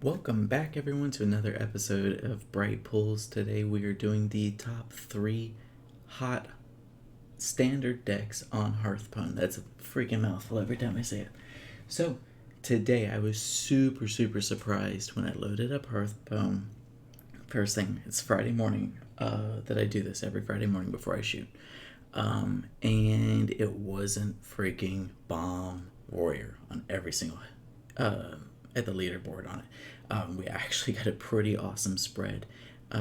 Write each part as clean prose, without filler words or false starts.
Welcome back, everyone, to another episode of Bright Pulls. Today we are doing the top 3 hot standard decks on Hearthpwn. That's a freaking mouthful every time I say it. So, today I was super surprised when I loaded up Hearthpwn. First thing, it's Friday morning that I do this every Friday morning before I shoot. And it wasn't freaking Bomb Warrior on every single at the leaderboard on it. We actually got a pretty awesome spread. We're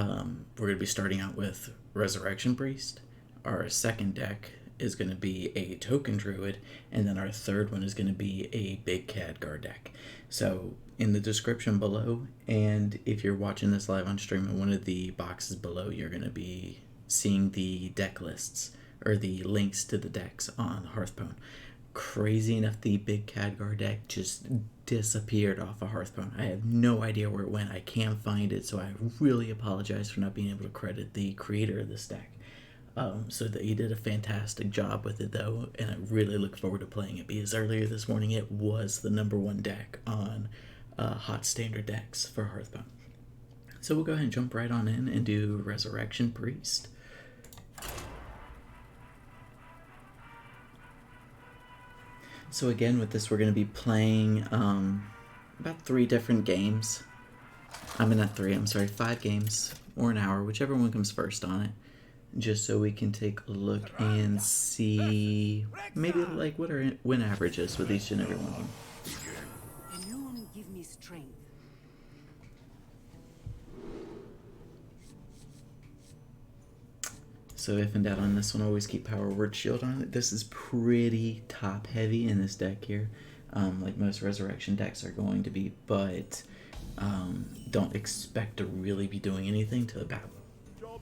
going to be starting out with Resurrection Priest. Our second deck is going to be a Token Druid, and then our third one is going to be a big Khadgar deck. So in the description below, and if you're watching this live on stream, in one of the boxes below, you're going to be seeing the deck lists, or the links to the decks on Hearthpwn. Crazy enough, the big Khadgar deck just disappeared off of Hearthpwn. I have no idea where it went. I can't find it, so I really apologize for not being able to credit the creator of this deck. So that he did a fantastic job with it, though, and I really look forward to playing it, because earlier this morning it was the number one deck on hot standard decks for Hearthpwn. So we'll go ahead and jump right on in and do Resurrection Priest. So again, with this, we're going to be playing about 3 different games. Not 3, I'm sorry, 5 games, or an hour, whichever one comes first on it. Just so we can take a look and see maybe like what our win average is with each and every one of them. Alone give me strength. So if in doubt on this one, always keep Power Word Shield on it. This is pretty top heavy in this deck here, like most Resurrection decks are going to be, but don't expect to really be doing anything till about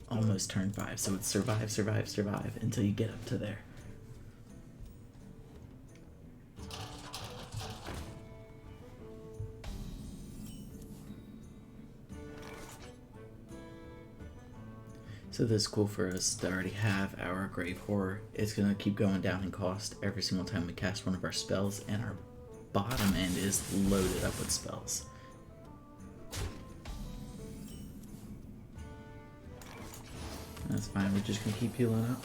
almost turn 5. So it's survive until you get up to there. So this is cool for us to already have our Grave Horror. It's going to keep going down in cost every single time we cast one of our spells, and our bottom end is loaded up with spells. That's fine, we're just going to keep healing up.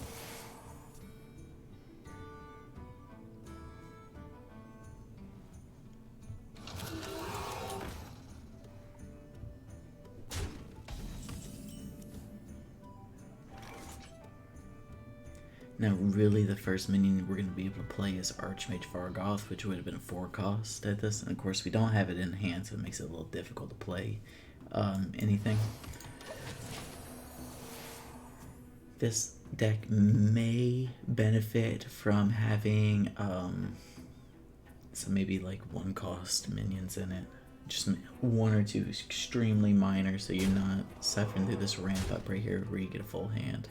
Now really the first minion we're going to be able to play is Archmage Fargoth, which would have been a 4 cost at this. And of course we don't have it in hand, so it makes it a little difficult to play anything. This deck may benefit from having some maybe like 1 cost minions in it. Just 1 or 2 extremely minor, so you're not suffering through this ramp up right here where you get a full hand.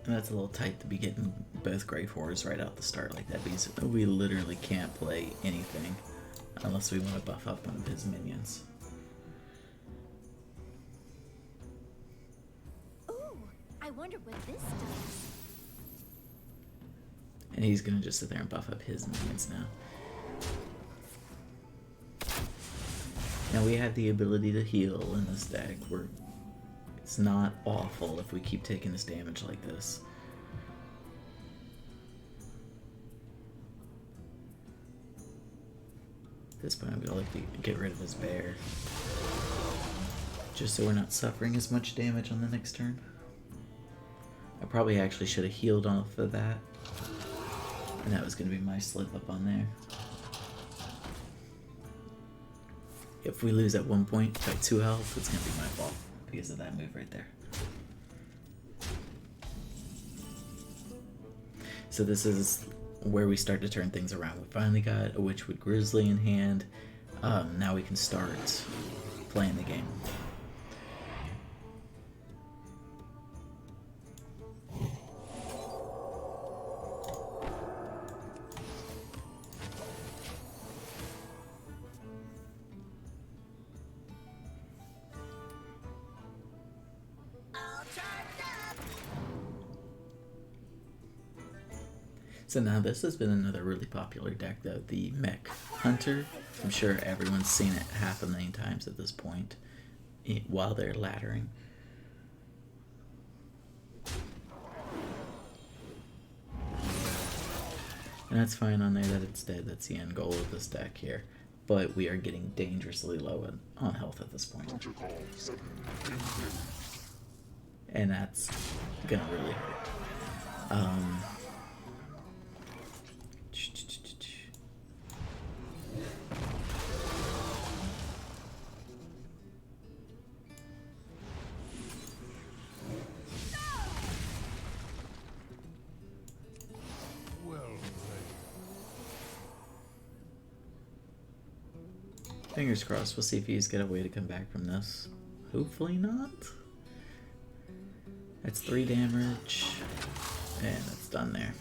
And that's a little tight to be getting both Grave Horrors right out the start like that, because we literally can't play anything unless we want to buff up one of his minions. Ooh, I wonder what this does. And he's gonna just sit there and buff up his minions now. Now we have the ability to heal in this deck. It's not awful if we keep taking this damage like this. At this point, I'm gonna like to get rid of his bear, just so we're not suffering as much damage on the next turn. I probably actually should have healed off of that, and that was gonna be my slip up on there. If we lose at one point by 2 health, it's gonna be my fault because of that move right there. So this is where we start to turn things around. We finally got a Witchwood Grizzly in hand. Now we can start playing the game. So now this has been another really popular deck though, the Mech Hunter. I'm sure everyone's seen it half a million times at this point while they're laddering. And that's fine on there that it's dead. That's the end goal of this deck here. But we are getting dangerously low on health at this point. And that's gonna really hurt. Fingers crossed, we'll see if he's got a way to come back from this. Hopefully not. That's 3 damage, and it's done there.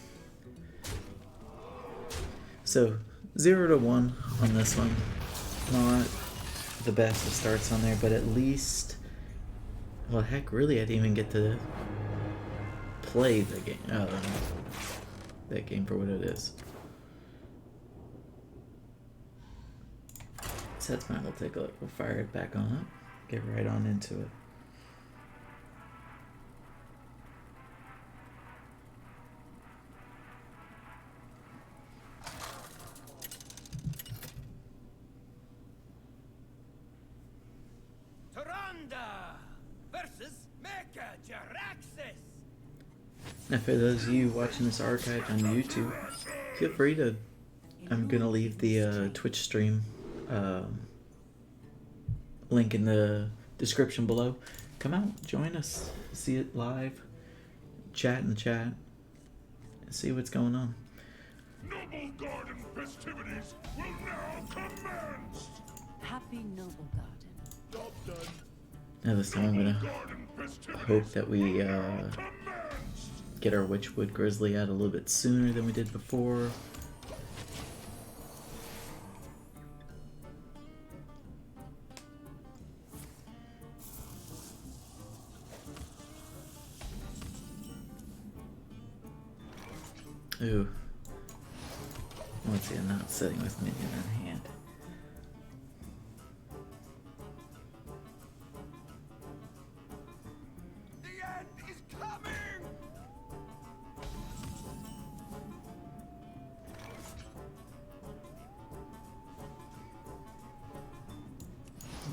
So 0 to 1 on this one. Not the best of starts on there, but at least, well, heck, really, I didn't even get to play the game. That game for what it is. So that's fine. We'll take a look. We'll fire it back on up. Get right on into it. Now for those of you watching this archived on YouTube, feel free to, I'm going to leave the Twitch stream link in the description below. Come out, join us, see it live, chat in the chat, and see what's going on. Noble Garden festivities will now commence! Happy Noble Garden. Job done. Now this time I'm going to hope that we get our Witchwood Grizzly out a little bit sooner than we did before. Ooh. Let's see, I'm not sitting with minion in hand. The end is coming!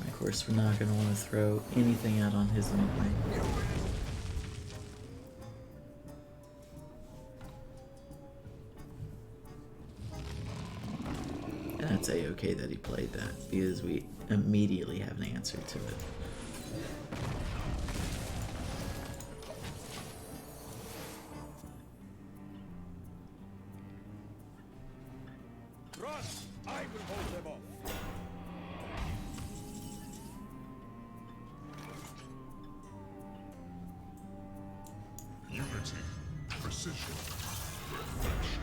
Of course, we're not going to want to throw anything out on his minion. That's a-okay that he played that, because we immediately have an answer to it. Trust, I will hold them off. Unity, precision, perfection.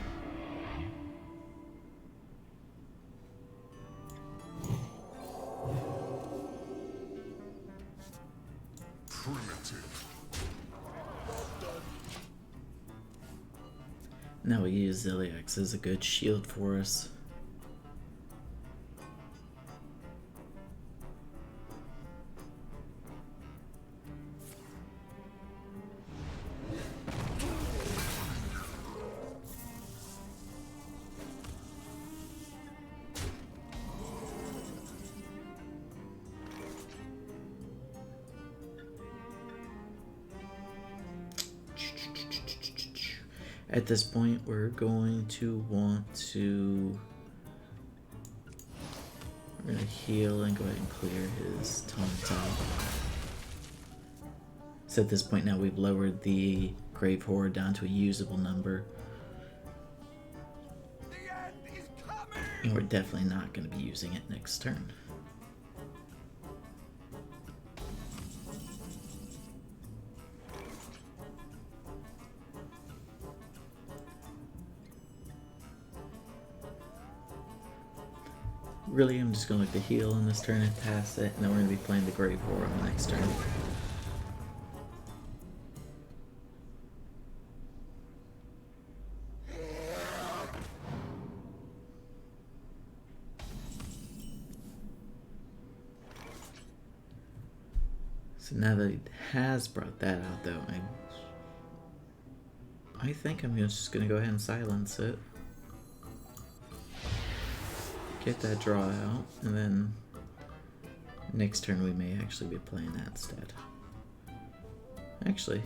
Now we use Ziliax as a good shield for us. At this point, we're going to want to heal and go ahead and clear his Tom. So at this point now, we've lowered the Grave Horror down to a usable number. The end is coming! And we're definitely not going to be using it next turn. Really, I'm just going to look to heal on this turn and pass it, and then we're going to be playing the Grave Horror on the next turn. So now that he has brought that out, though, I think I'm just gonna go ahead and silence it. Get that draw out, and then next turn we may actually be playing that instead. Actually.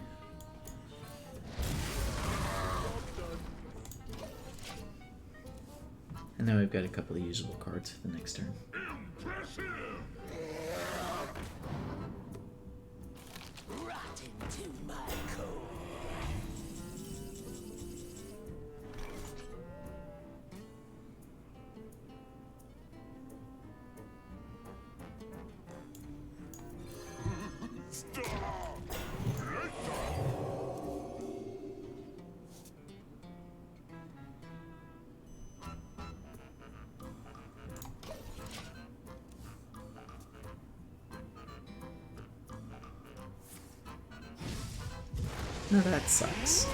And now we've got a couple of usable cards for the next turn. Rot into my cold. No, that sucks.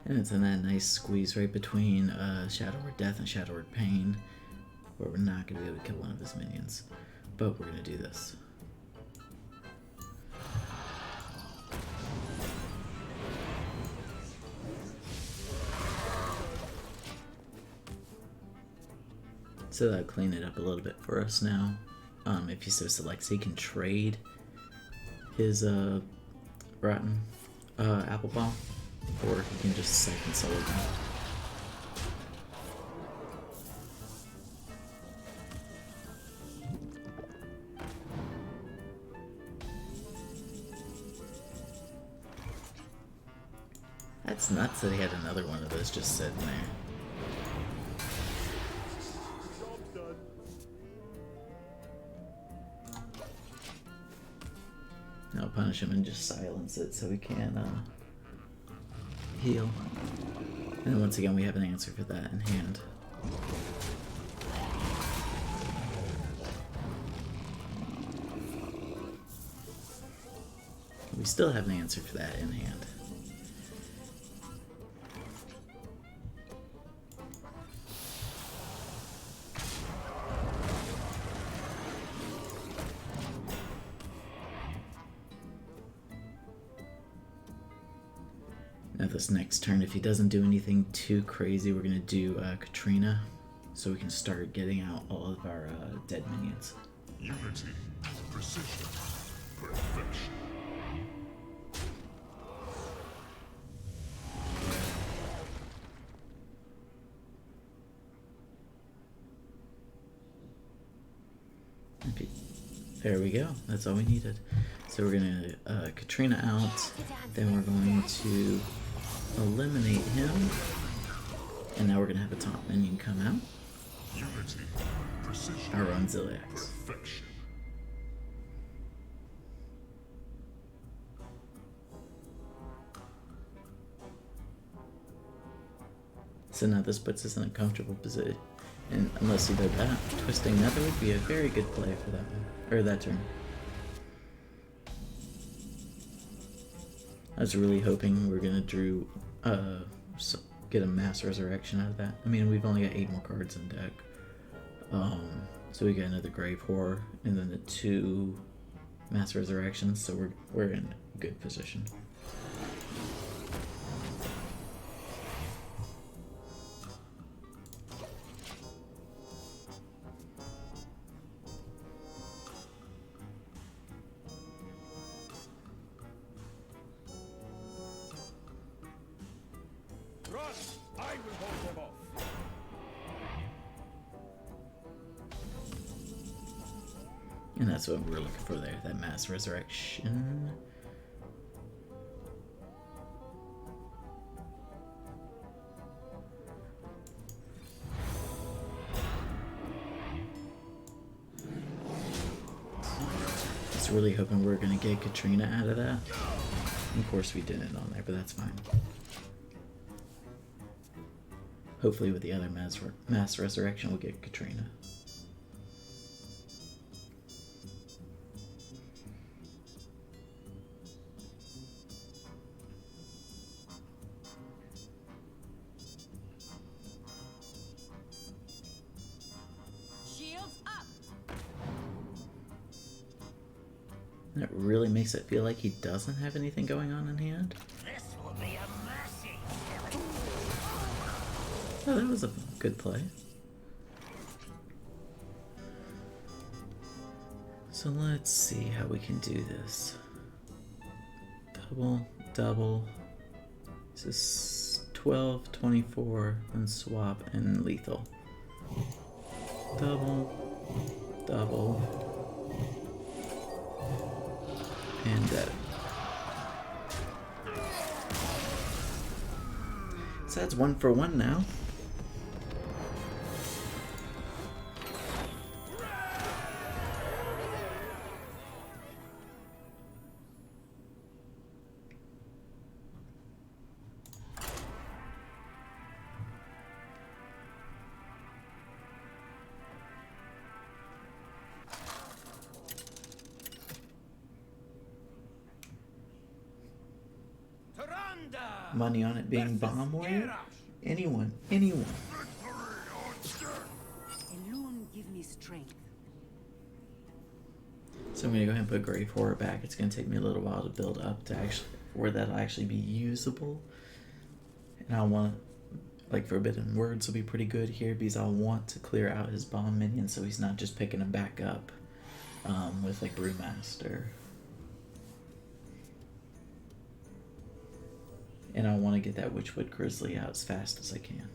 And it's in that nice squeeze right between Shadow Word Death and Shadow Word Pain, where we're not going to be able to kill one of his minions. But we're going to do this. So that'll clean it up a little bit for us now. If he so selects, he can trade his Rotten Apple Bomb, or he can just Siphon Soul it. That's nuts that he had another one of those just sitting there. Now punish him and just silence it so we can heal. And once again, we have an answer for that in hand. We still have an answer for that in hand. Now this next turn, if he doesn't do anything too crazy, we're going to do Katrina, so we can start getting out all of our dead minions. Unity, precision, perfection. Okay. There we go. That's all we needed. So we're going to Katrina out, then we're going to eliminate him, and now we're going to have a top minion come out. Unity, precision, Our own Ziliax. perfection. So now this puts us in a comfortable position. And unless he did that, Twisting Nether would be a very good play for that one. Or that turn. I was really hoping we were going to get a Mass Resurrection out of that. I mean, we've only got 8 more cards in deck. So we got another Grave Horror, and then the 2 Mass Resurrections, so we're in a good position. Run! I will hold them off. And that's what we're looking for there, that Mass Resurrection. I was really hoping we were going to get Katrina out of that. Of course we didn't on there, but that's fine. Hopefully with the other Mass Resurrection we'll get Katrina. That really makes it feel like he doesn't have anything going on in hand. This will be a mercy. Oh, that was a good play. So let's see how we can do this. Double, double. This is 12, 24, and swap and lethal. Double, double, and dead. So that's 1 for 1 now. Money on it being bomb warrior? Anyone, anyone. Alone give me strength. So I'm gonna go ahead and put Grave Horror back. It's gonna take me a little while to build up to actually where that'll actually be usable. And I want, like, Forbidden Words will be pretty good here because I want to clear out his bomb minion so he's not just picking them back up with like Brewmaster. And I want to get that Witchwood Grizzly out as fast as I can.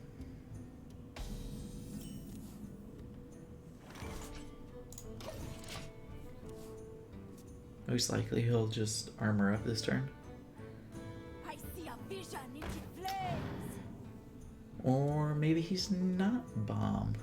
Most likely he'll just armor up this turn. I see a vision in the flames. Or maybe he's not bomb.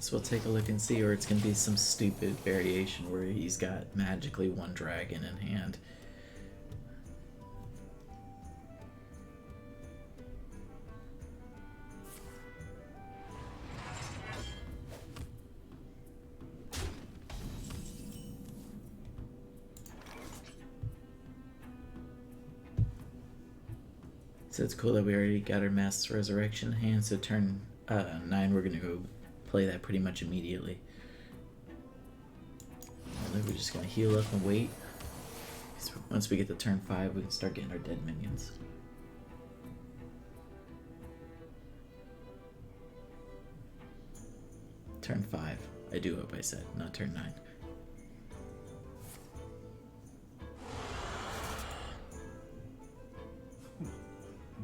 So we'll take a look and see, or it's going to be some stupid variation where he's got magically one dragon in hand. So it's cool that we already got our Mass Resurrection in hand, so turn 9 we're going to go play that pretty much immediately. And then we're just gonna heal up and wait. So once we get to turn 5, we can start getting our dead minions. Turn 5. I do hope I said, not turn 9.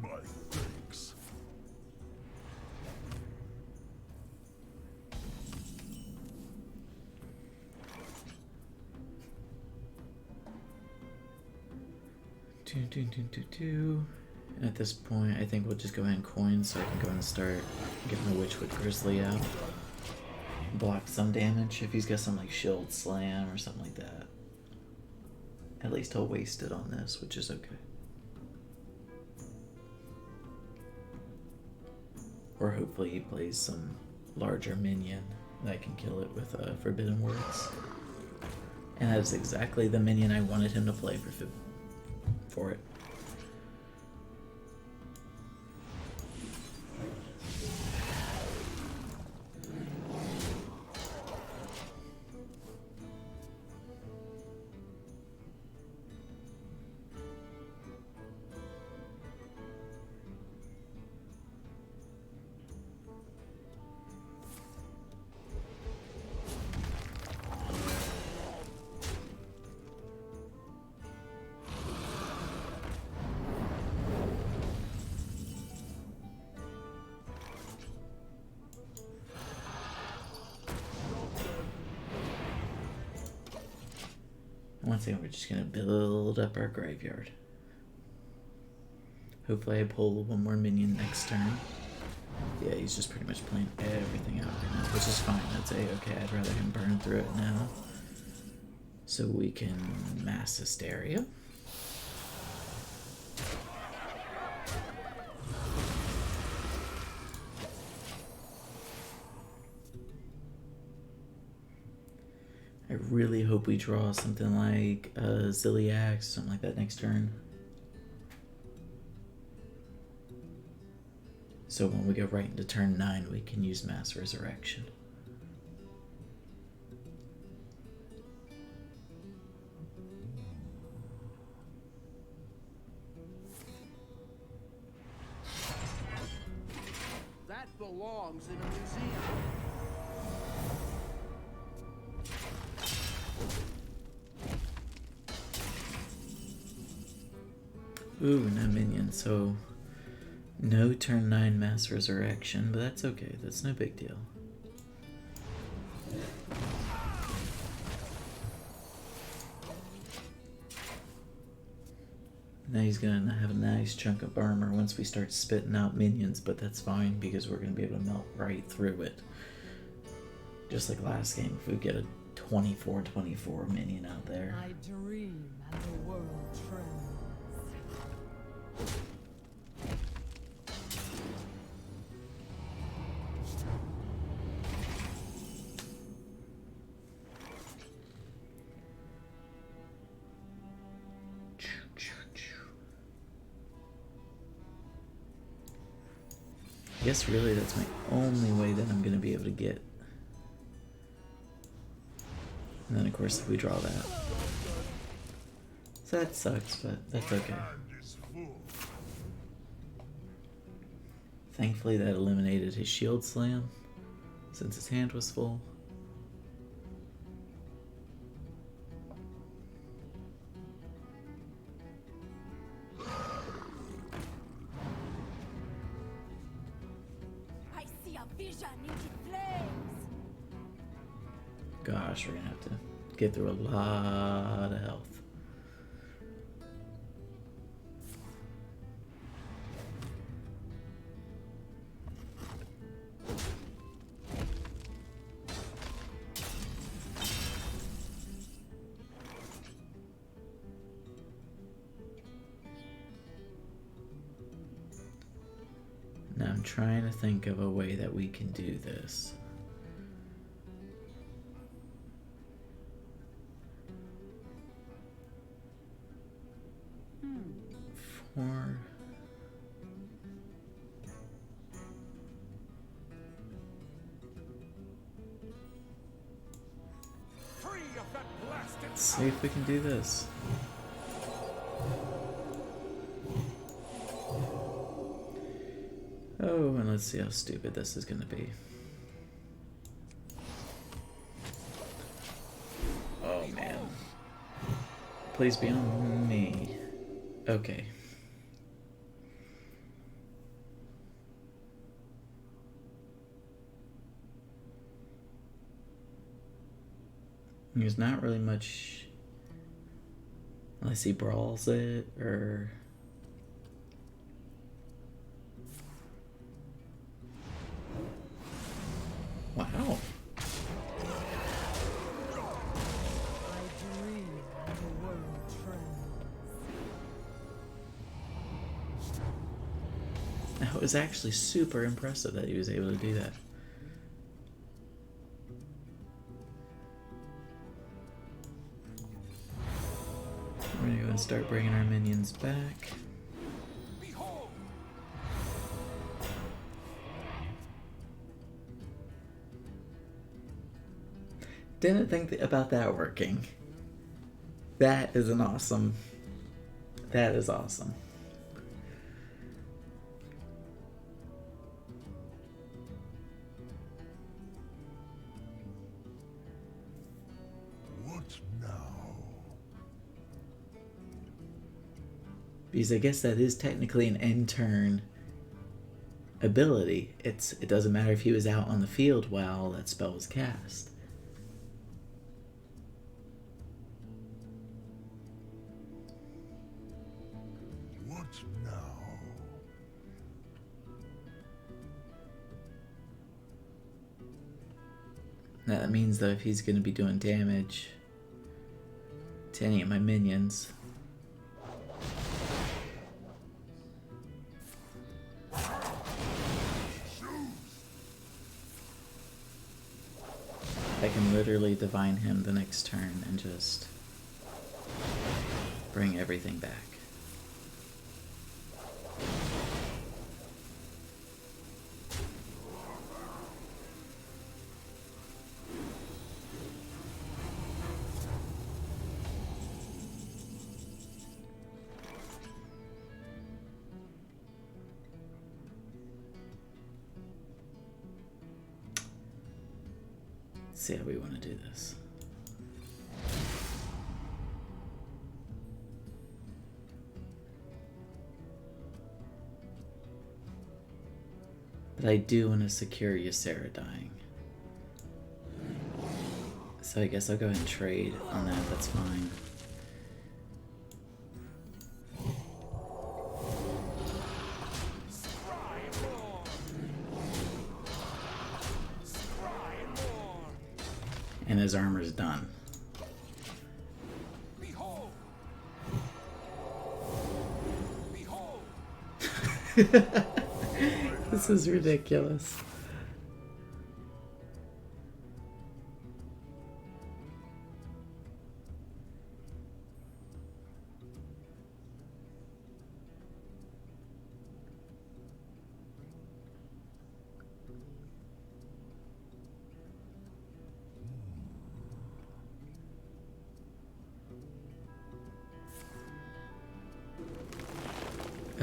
My thanks. And at this point, I think we'll just go ahead and coin so I can go and start getting the Witchwood Grizzly out. Block some damage if he's got some like Shield Slam or something like that. At least he'll waste it on this, which is okay. Or hopefully he plays some larger minion that can kill it with Forbidden Words. And that is exactly the minion I wanted him to play for it. Once again, we're just gonna build up our graveyard. Hopefully I pull one more minion next turn. Yeah, he's just pretty much playing everything out right now, which is fine. That's a-okay. I'd rather him burn through it now. So we can Mass Hysteria. I really hope we draw something like a Zilliax, something like that next turn. So when we go right into turn 9, we can use Mass Resurrection. That belongs in a museum. Ooh, no minion, so no turn 9 Mass Resurrection, but that's okay, that's no big deal. Now he's gonna have a nice chunk of armor once we start spitting out minions, but that's fine because we're gonna be able to melt right through it. Just like last game, if we get a 24/24 minion out there. I dream and the world trembles. I guess really that's my only way that I'm gonna be able to get. And then of course if we draw that. So that sucks, but that's okay. Hand is full. Thankfully that eliminated his shield slam, since his hand was full. I see a vision in the flames. Gosh, we're gonna have to get through a lot of health. Now I'm trying to think of a way that we can do this. For Free of that blasted let's see if we can do this. Oh, and let's see how stupid this is gonna be. Oh man. Please be on me. Okay. There's not really much unless he brawls it or wow. I dream and the world trembles. That was actually super impressive that he was able to do that. We're gonna go and start bringing our minions back. behold. Didn't think about that working. That is an awesome. That is awesome. What now? Because I guess that is technically an end turn ability. It doesn't matter if he was out on the field while that spell was cast. What now? That means though if he's going to be doing damage to any of my minions, I can literally divine him the next turn and just bring everything back. See how we want to do this. But I do want to secure Ysera dying. So I guess I'll go ahead and trade on that, that's fine. And his armor's done. Behold! Behold! This is ridiculous.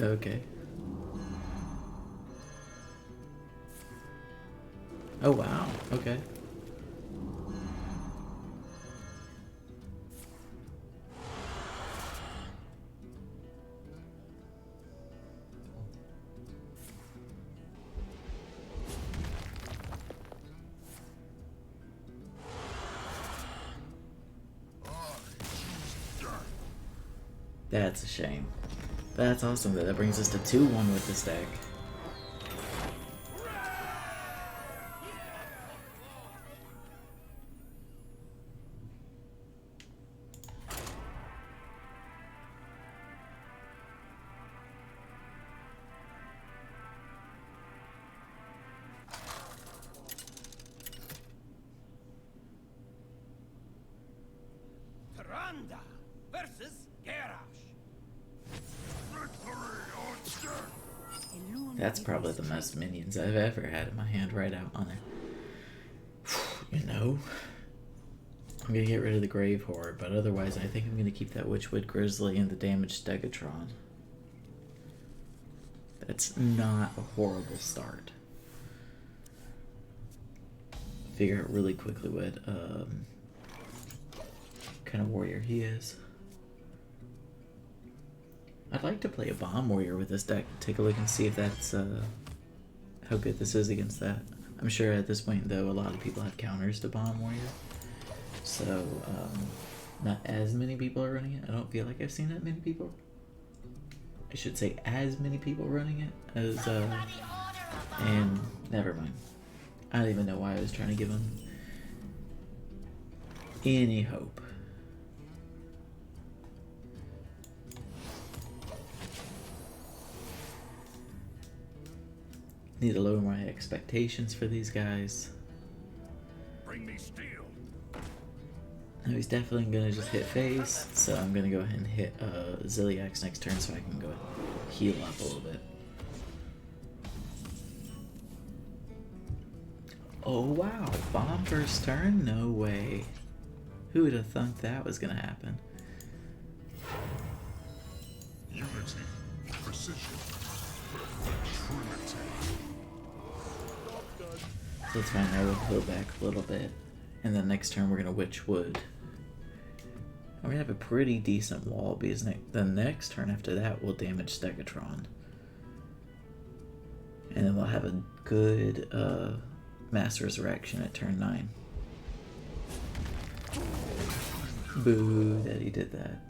Okay. Oh wow, okay. That's a shame. That's awesome that brings us to 2-1 with this deck. Taranda versus Garrosh. Victory on deck! That's probably the most minions I've ever had in my hand right out on it. You know? I'm gonna get rid of the Grave Horde, but otherwise I think I'm gonna keep that Witchwood Grizzly and the damaged Stegatron. That's not a horrible start. Figure out really quickly what kind of warrior he is. I'd like to play a Bomb Warrior with this deck. Take a look and see if that's how good this is against that. I'm sure at this point though a lot of people have counters to Bomb Warrior. So not as many people are running it. I don't feel like I've seen that many people. I should say as many people running it as and never mind. I don't even know why I was trying to give them any hope. Need to lower my expectations for these guys. Bring me steel. Now he's definitely gonna just hit face, so I'm gonna go ahead and hit Ziliax next turn so I can go ahead and heal up a little bit. Oh wow, bomb first turn? No way. Who would have thunk that was gonna happen? Unity. Precision. Trinity. So it's fine, I will heal back a little bit. And then next turn we're gonna Witch Wood. And we're gonna have a pretty decent wall because the next turn after that will damage Stegatron. And then we'll have a good Mass Resurrection at turn 9. Boo that he did that.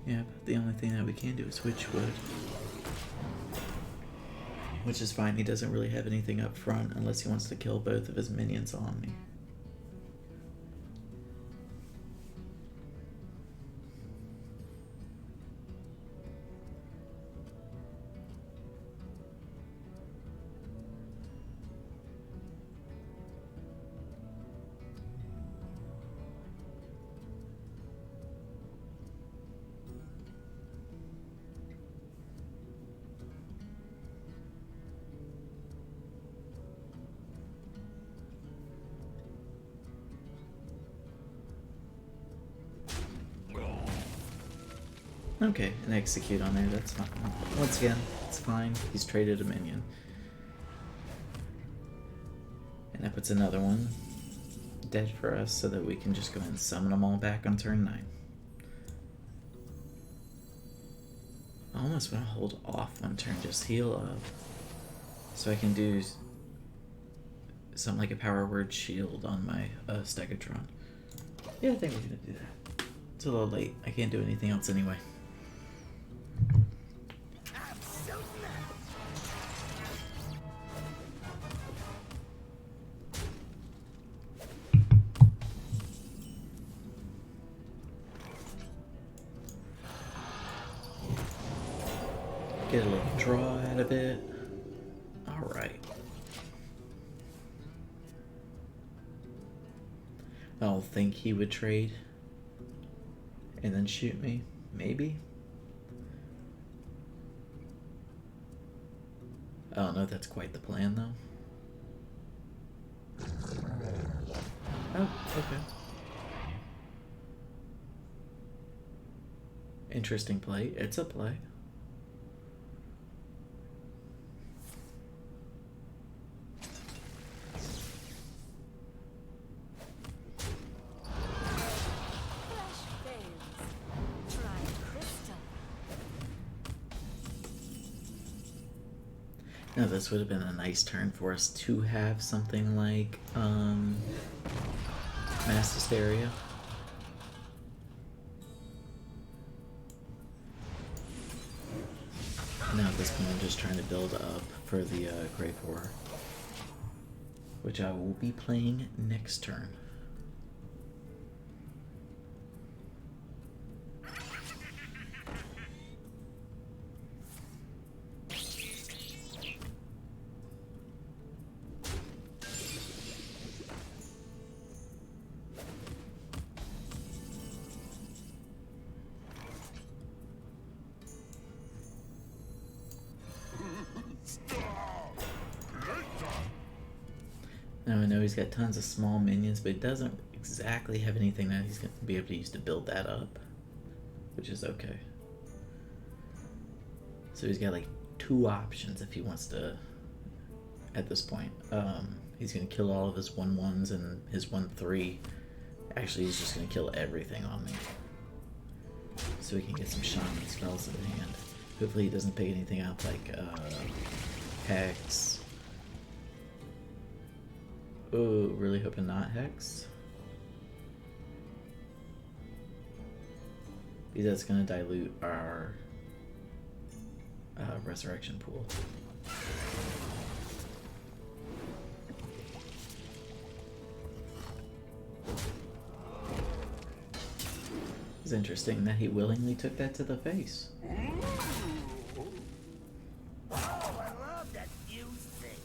Yeah, but the only thing that we can do is Witchwood. Which is fine, he doesn't really have anything up front unless he wants to kill both of his minions on me. Okay, and execute on there, that's fine. Once again, it's fine. He's traded a minion. And that puts another one dead for us so that we can just go ahead and summon them all back on turn 9. I almost want to hold off one turn, just heal up. So I can do something like a power word shield on my Stegatron. Yeah, I think we're going to do that. It's a little late. I can't do anything else anyway. Get a little draw out of it. Alright. I don't think he would trade and then shoot me. Maybe. I don't know if that's quite the plan though. Oh, okay. Interesting play. It's a play. Now this would have been a nice turn for us to have something like Mass Hysteria. Now at this point I'm just trying to build up for the Grave Horror, which I will be playing next turn. Now I know he's got tons of small minions, but he doesn't exactly have anything that he's going to be able to use to build that up, which is okay. So he's got like 2 options if he wants to, at this point. He's going to kill all of his 1/1s and his 1/3. Actually, he's just going to kill everything on me. So we can get some shaman spells in hand. Hopefully he doesn't pick anything up like Hex. Oh, really hoping not Hex. Because that's going to dilute our resurrection pool. It's interesting that he willingly took that to the face. Oh, I love that music.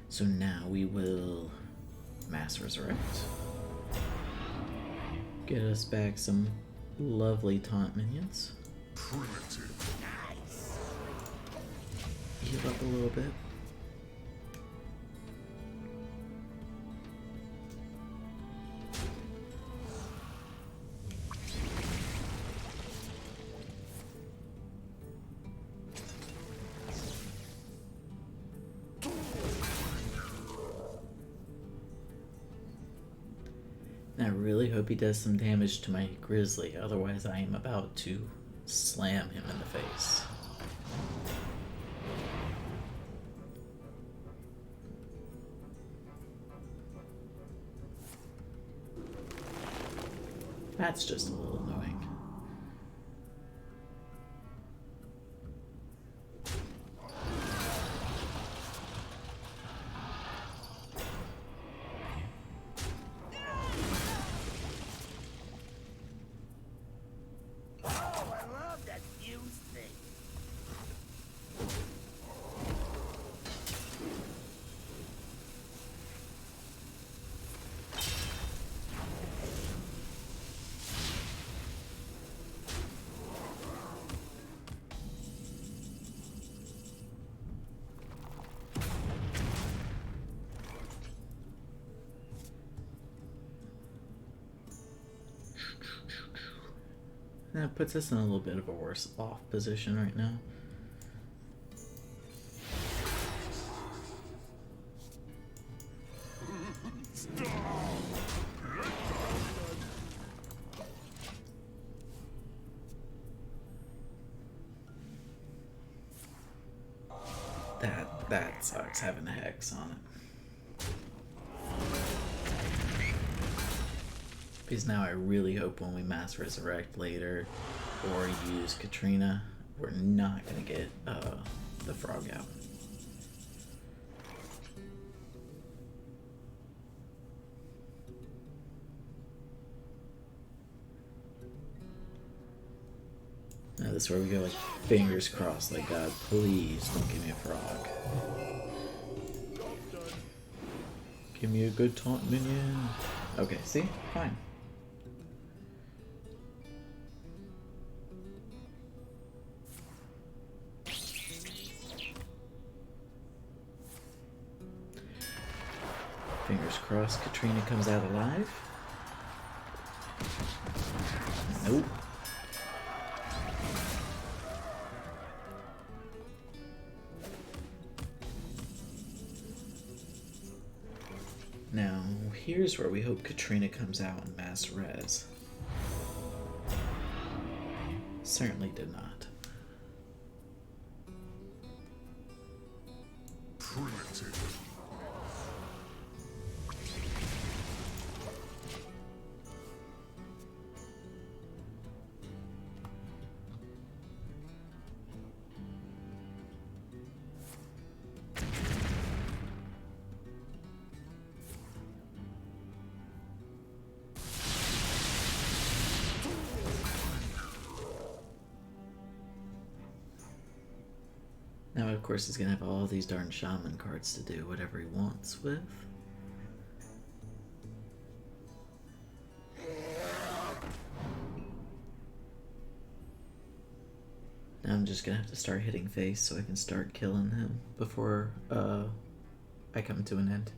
So now we will Mass Resurrect. Get us back some lovely taunt minions. Primitive. Nice. Heal up a little bit. I really hope he does some damage to my Grizzly, otherwise I am about to slam him in the face. That's just a little annoying. Oh, I love that fuse thing. That puts us in a little bit of a worse off position right now. That sucks, having a hex on it. Because now I really hope when we mass resurrect later or use Katrina, we're not gonna get the frog out. Now this is where we go like fingers crossed, like God, please don't give me a frog. Give me a good taunt minion. Okay, see? Fine. Fingers crossed Katrina comes out alive. Nope. Now, here's where we hope Katrina comes out in mass res. Certainly did not. Primitive. Now, of course, he's gonna have all these darn shaman cards to do whatever he wants with. Now I'm just gonna have to start hitting face so I can start killing him before I come to an end.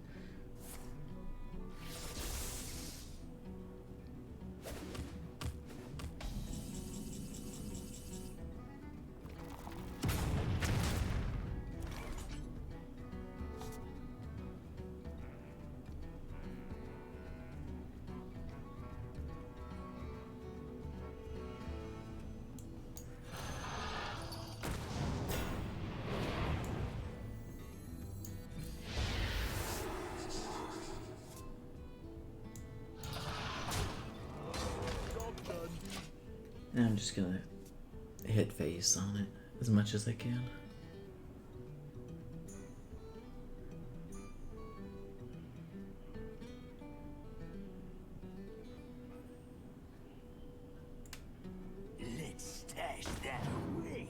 And I'm just gonna hit face on it as much as I can. Let's stash that away.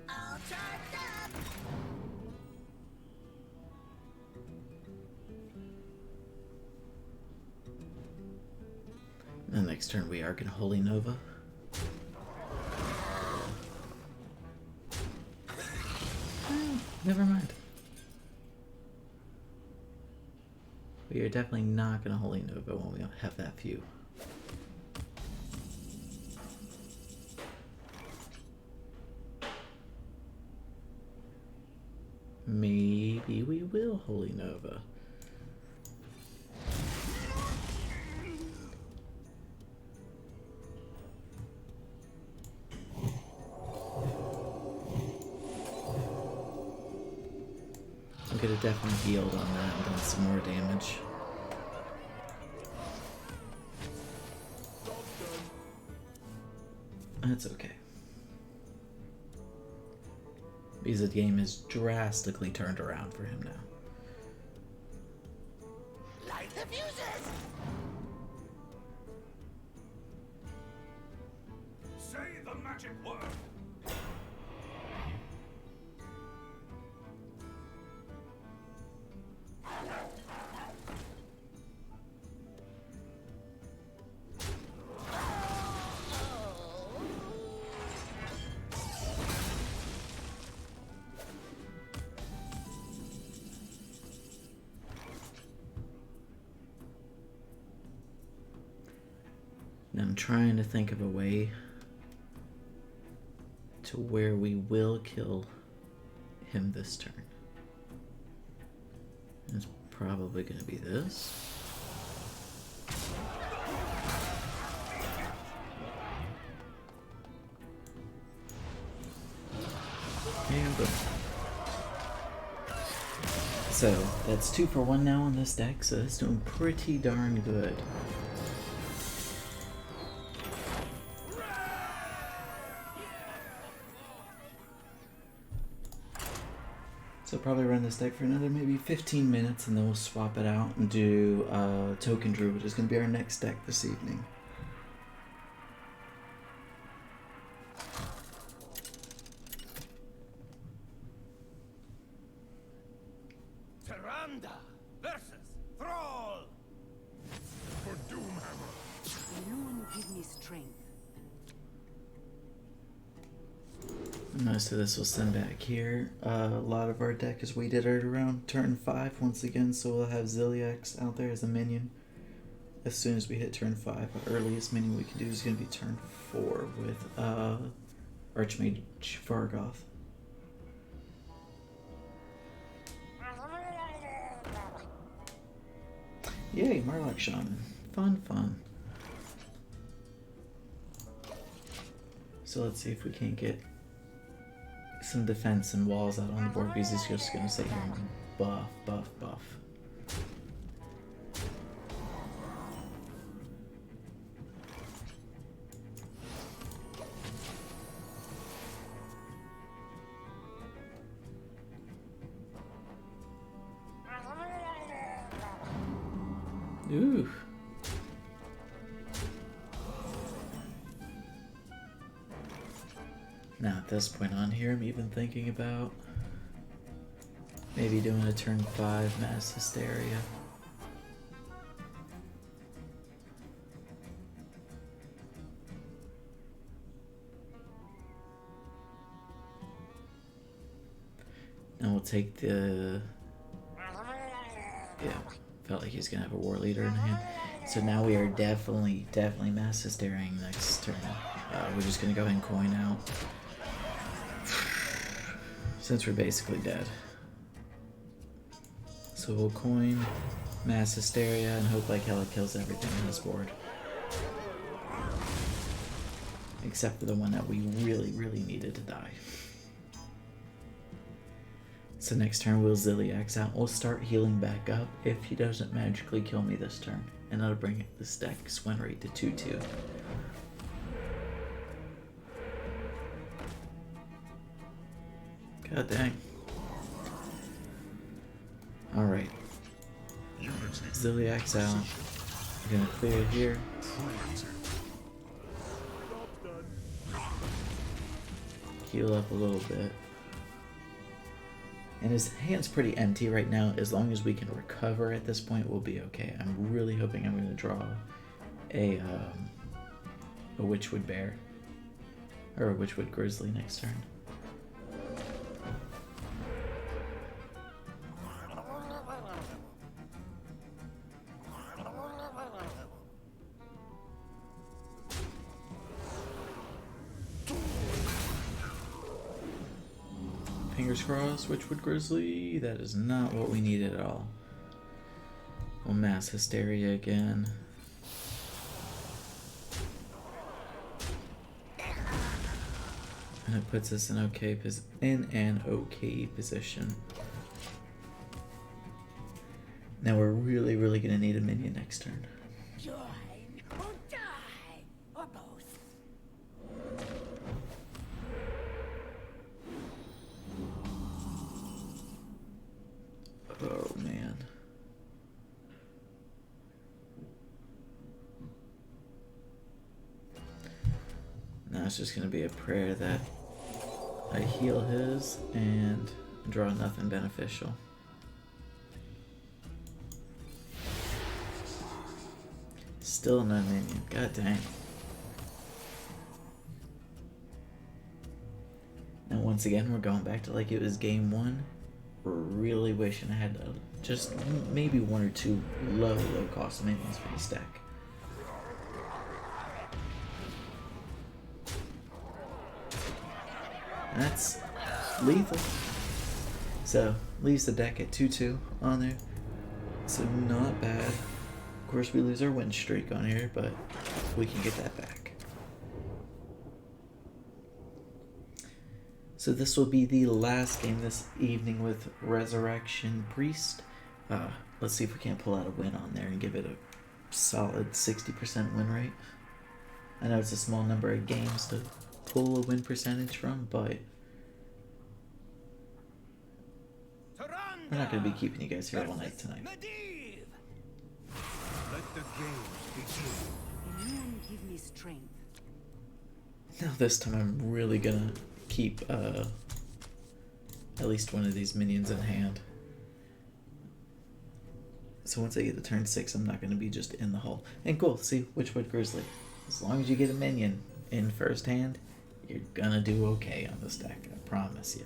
All charged up. And next turn we are gonna Holy Nova. Never mind. We are definitely not gonna Holy Nova when we don't have that few. Maybe we will Holy Nova. could have definitely healed on that and done some more damage. That's okay. Because the game is drastically turned around for him now. Light the fuses! Say the magic word. And I'm trying to think of a way to where we will kill him this turn. It's probably going to be this. And boom. So that's 2 for 1 now on this deck, so that's doing pretty darn good. So probably run this deck for another maybe 15 minutes and then we'll swap it out and do Token Druid, which is going to be our next deck this evening. Tyrande versus Thrall! For Doomhammer. Loon give me strength. Most of this will send back here. A lot of our deck is weighted at around turn 5 once again, so we'll have Ziliax out there as a minion as soon as we hit turn 5. Our earliest minion we can do is going to be turn 4 with Archmage Vargoth. Yay, Marlock Shaman. Fun, fun. So let's see if we can't get some defense and walls out on the board because he's just going to sit here and buff, buff, buff. Ooh. Now at this point on here, I'm even thinking about maybe doing a turn 5 Mass Hysteria. Now we'll take the... Yeah, felt like he's gonna have a War Leader in hand. So now we are definitely Mass Hysteriaing next turn. We're just gonna go ahead and coin out. Since we're basically dead. So we'll coin Mass Hysteria and hope like hell it kills everything on this board. Except for the one that we really, really needed to die. So next turn we'll Ziliax out. We'll start healing back up if he doesn't magically kill me this turn. And that'll bring this deck's win rate to 2-2. God dang. Alright. Ziliax out. I'm gonna clear it here. Heal up a little bit. And his hand's pretty empty right now. As long as we can recover at this point, we'll be okay. I'm really hoping I'm gonna draw a Witchwood Bear. Or a Witchwood Grizzly next turn. Fingers crossed, Witchwood Grizzly. That is not what we needed at all. We'll Mass Hysteria again. And it puts us in an okay position. Now we're really, really gonna need a minion next turn. Join or die, or both. Oh man. Now it's just gonna be a prayer that I heal his and draw nothing beneficial. Still no minion. God dang. Now once again we're going back to like it was game one. We're really wishing I had just maybe one or two low cost minions for the stack. And that's lethal. So leaves the deck at 2-2 on there. So not bad. Of course we lose our win streak on here, but we can get that back. So this will be the last game this evening with Resurrection Priest. Let's see if we can't pull out a win on there and give it a solid 60% win rate. I know it's a small number of games to pull a win percentage from, but we're not going to be keeping you guys here all night tonight. Let the games begin. Immune give me strength. Now this time I'm really going to keep at least one of these minions in hand. So once I get to turn 6, I'm not going to be just in the hull. And cool, see, Witchwood Grizzly. As long as you get a minion in first hand, you're gonna do okay on this deck, I promise you.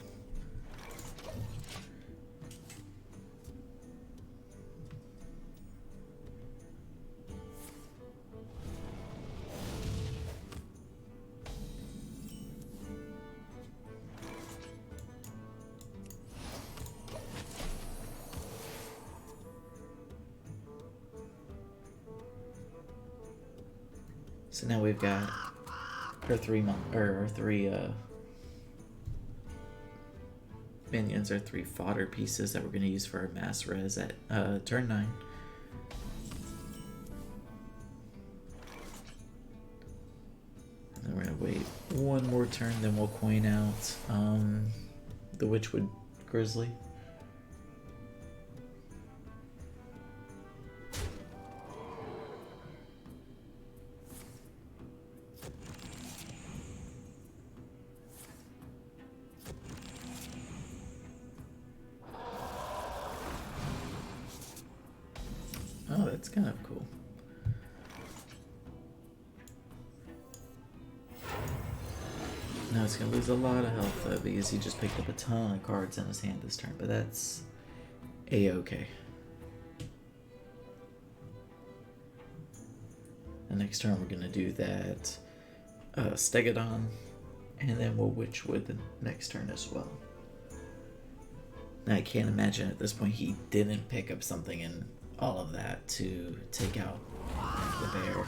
So now we've got our three minions, or 3 fodder pieces that we're going to use for our mass res at turn 9. And then we're going to wait one more turn, then we'll coin out the Witchwood Grizzly. Oh, that's kind of cool. Now it's going to lose a lot of health though, because he just picked up a ton of cards in his hand this turn, but that's a-okay. The next turn we're going to do that Stegodon, and then we'll Witchwood the next turn as well. Now I can't imagine at this point he didn't pick up something in all of that to take out the bear.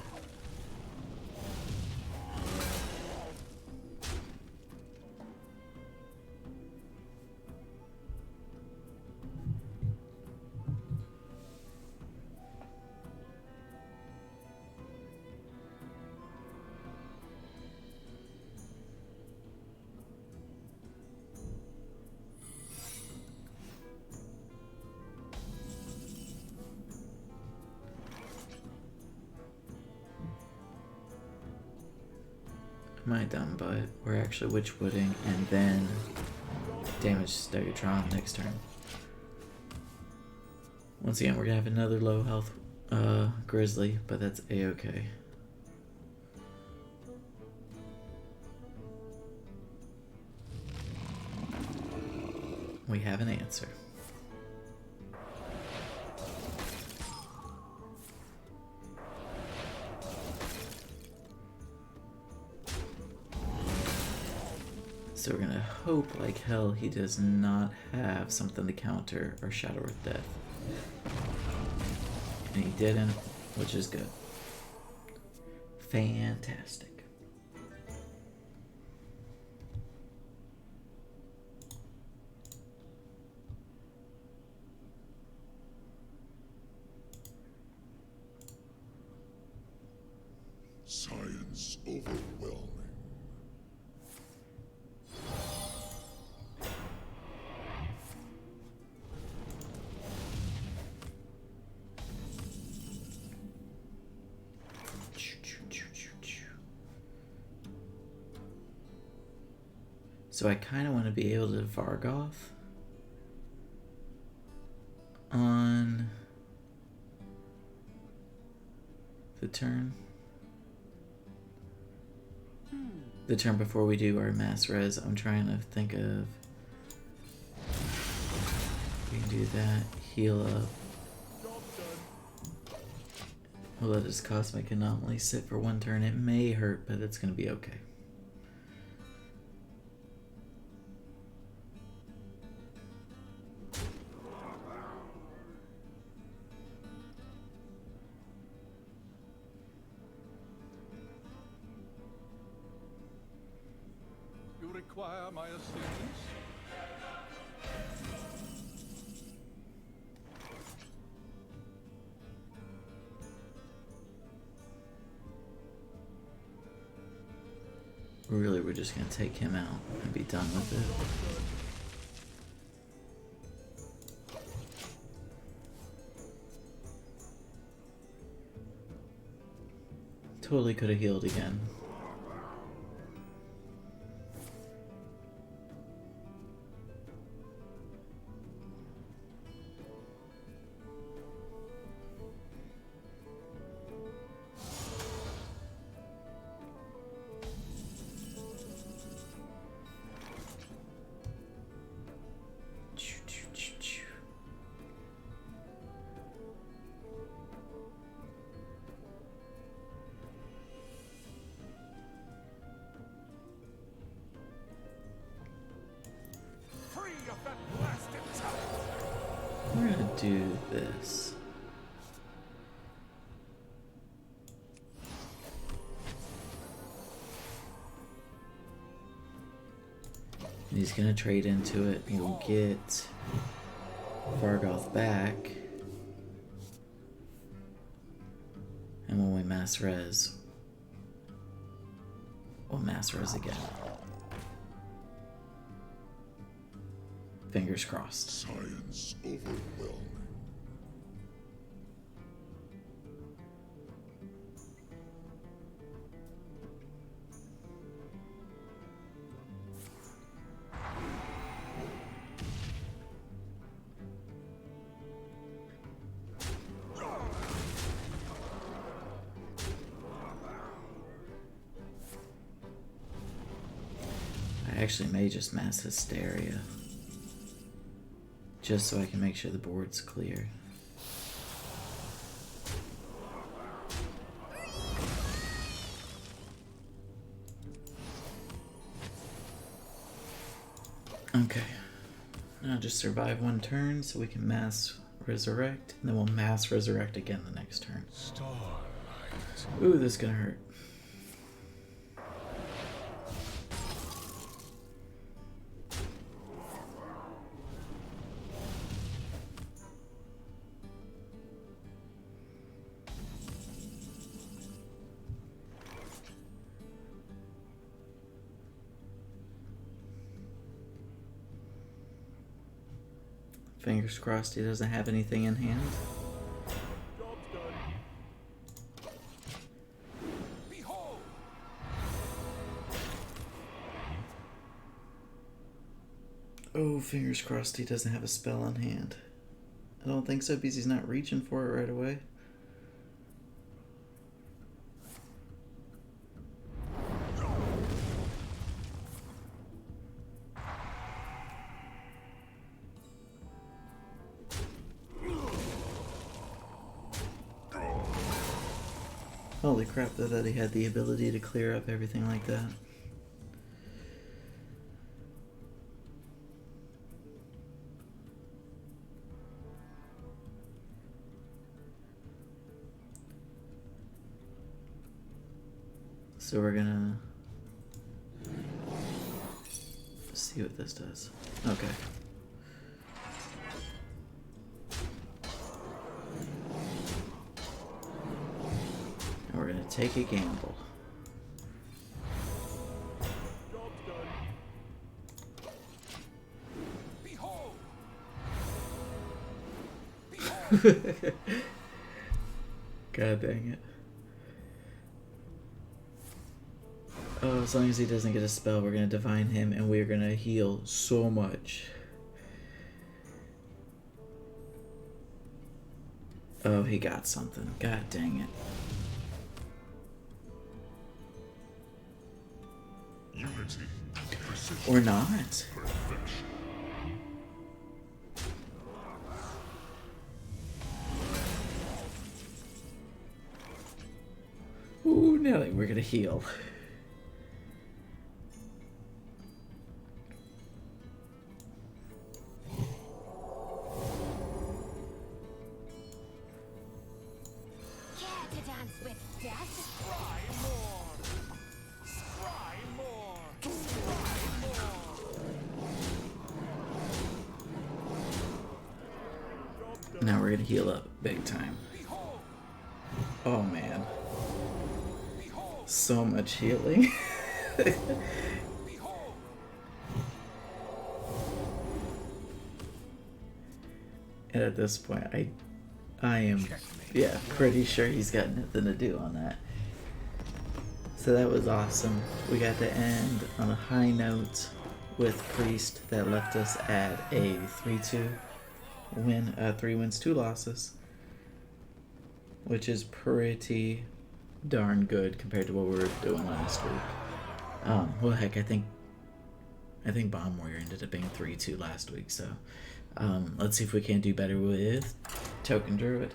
My dumb butt. We're actually Witchwooding and then damage Stegatron next turn. Once again, we're gonna have another low health Grizzly, but that's a-okay. We have an answer. So we're gonna hope like hell he does not have something to counter our Shadow of Death. And he didn't, which is good. Fantastic. Science overwhelming. So I kind of want to be able to Vargoth on the turn. The turn before we do our mass res. I'm trying to think of... We can do that. Heal up. We'll let this Cosmic Anomaly sit for one turn. It may hurt, but it's going to be okay. You require my assistance? Really, we're just going to take him out and be done with it. Totally could have healed again. We're gonna do this. And he's gonna trade into it. He'll get Vargoth back. And when we mass res, we'll mass res again. Fingers crossed. Science overwhelming. I actually may just mass Hysteria. Just so I can make sure the board's clear. Okay. Now just survive one turn so we can mass resurrect, and then we'll mass resurrect again the next turn. Starlight. Ooh, this is gonna hurt. Fingers crossed he doesn't have anything in hand. Job's done. Behold! Oh, fingers crossed he doesn't have a spell on hand. I don't think so because he's not reaching for it right away. Holy crap, though, that he had the ability to clear up everything like that. So we're gonna see what this does. Okay. take a gamble. Job's done. Behold! God dang it. Oh, as long as he doesn't get a spell, we're gonna divine him and we're gonna heal so much. Oh, he got something. God dang it. Unity. Precision. Or not. Perfection. Ooh, now we're gonna heal. Care to dance with death? Scry more! Scry more! Scry more! Job's done. Now we're gonna heal up big time. Behold! Oh man. Behold! So much healing. Behold! And at this point, I am, yeah, pretty sure he's got nothing to do on that. So that was awesome. We got to end on a high note with Priest that left us at a 3-2 win, 3 wins, 2 losses, which is pretty darn good compared to what we were doing last week. Well, heck, I think Bomb Warrior ended up being 3-2 last week, so let's see if we can do better with Token Druid.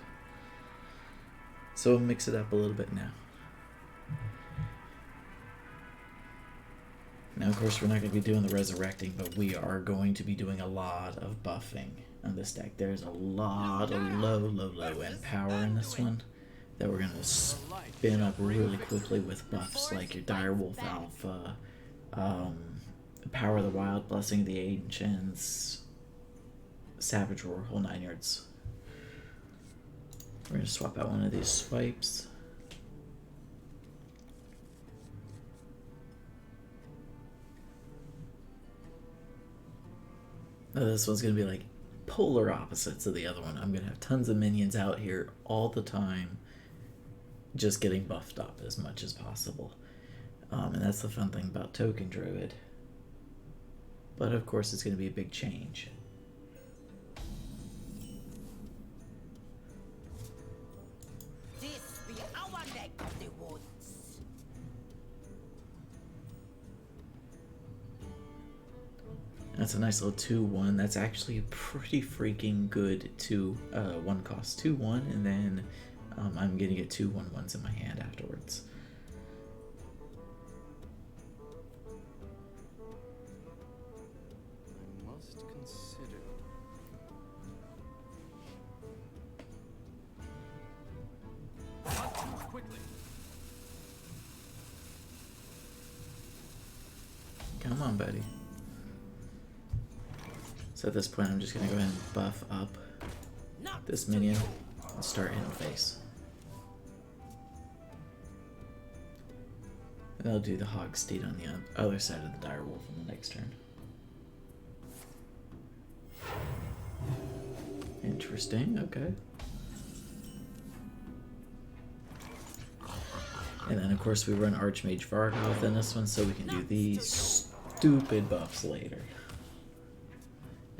So we'll mix it up a little bit now. Now, of course, we're not going to be doing the resurrecting, but we are going to be doing a lot of buffing on this deck. There's a lot of low end power in this one that we're going to spin up really quickly with buffs like your Direwolf Alpha, Power of the Wild, Blessing of the Ancients, Savage Roar, whole 9 yards. We're going to swap out one of these swipes. Now this one's going to be like polar opposites of the other one. I'm going to have tons of minions out here all the time, just getting buffed up as much as possible. And that's the fun thing about Token Druid. But of course it's going to be a big change. This be our neck of the woods. That's a nice little 2-1. That's actually a pretty freaking good 1 cost 2-1, and then I'm gonna get 2 1/1s in my hand afterwards. I must consider. Must move quickly. Come on, buddy. So at this point, I'm just gonna go ahead and buff up Not this minion and start in face. And I'll do the Hogsteed on the other side of the Direwolf on the next turn. Interesting, okay. And then of course we run Archmage Vargoth in this one so we can do these stupid buffs later.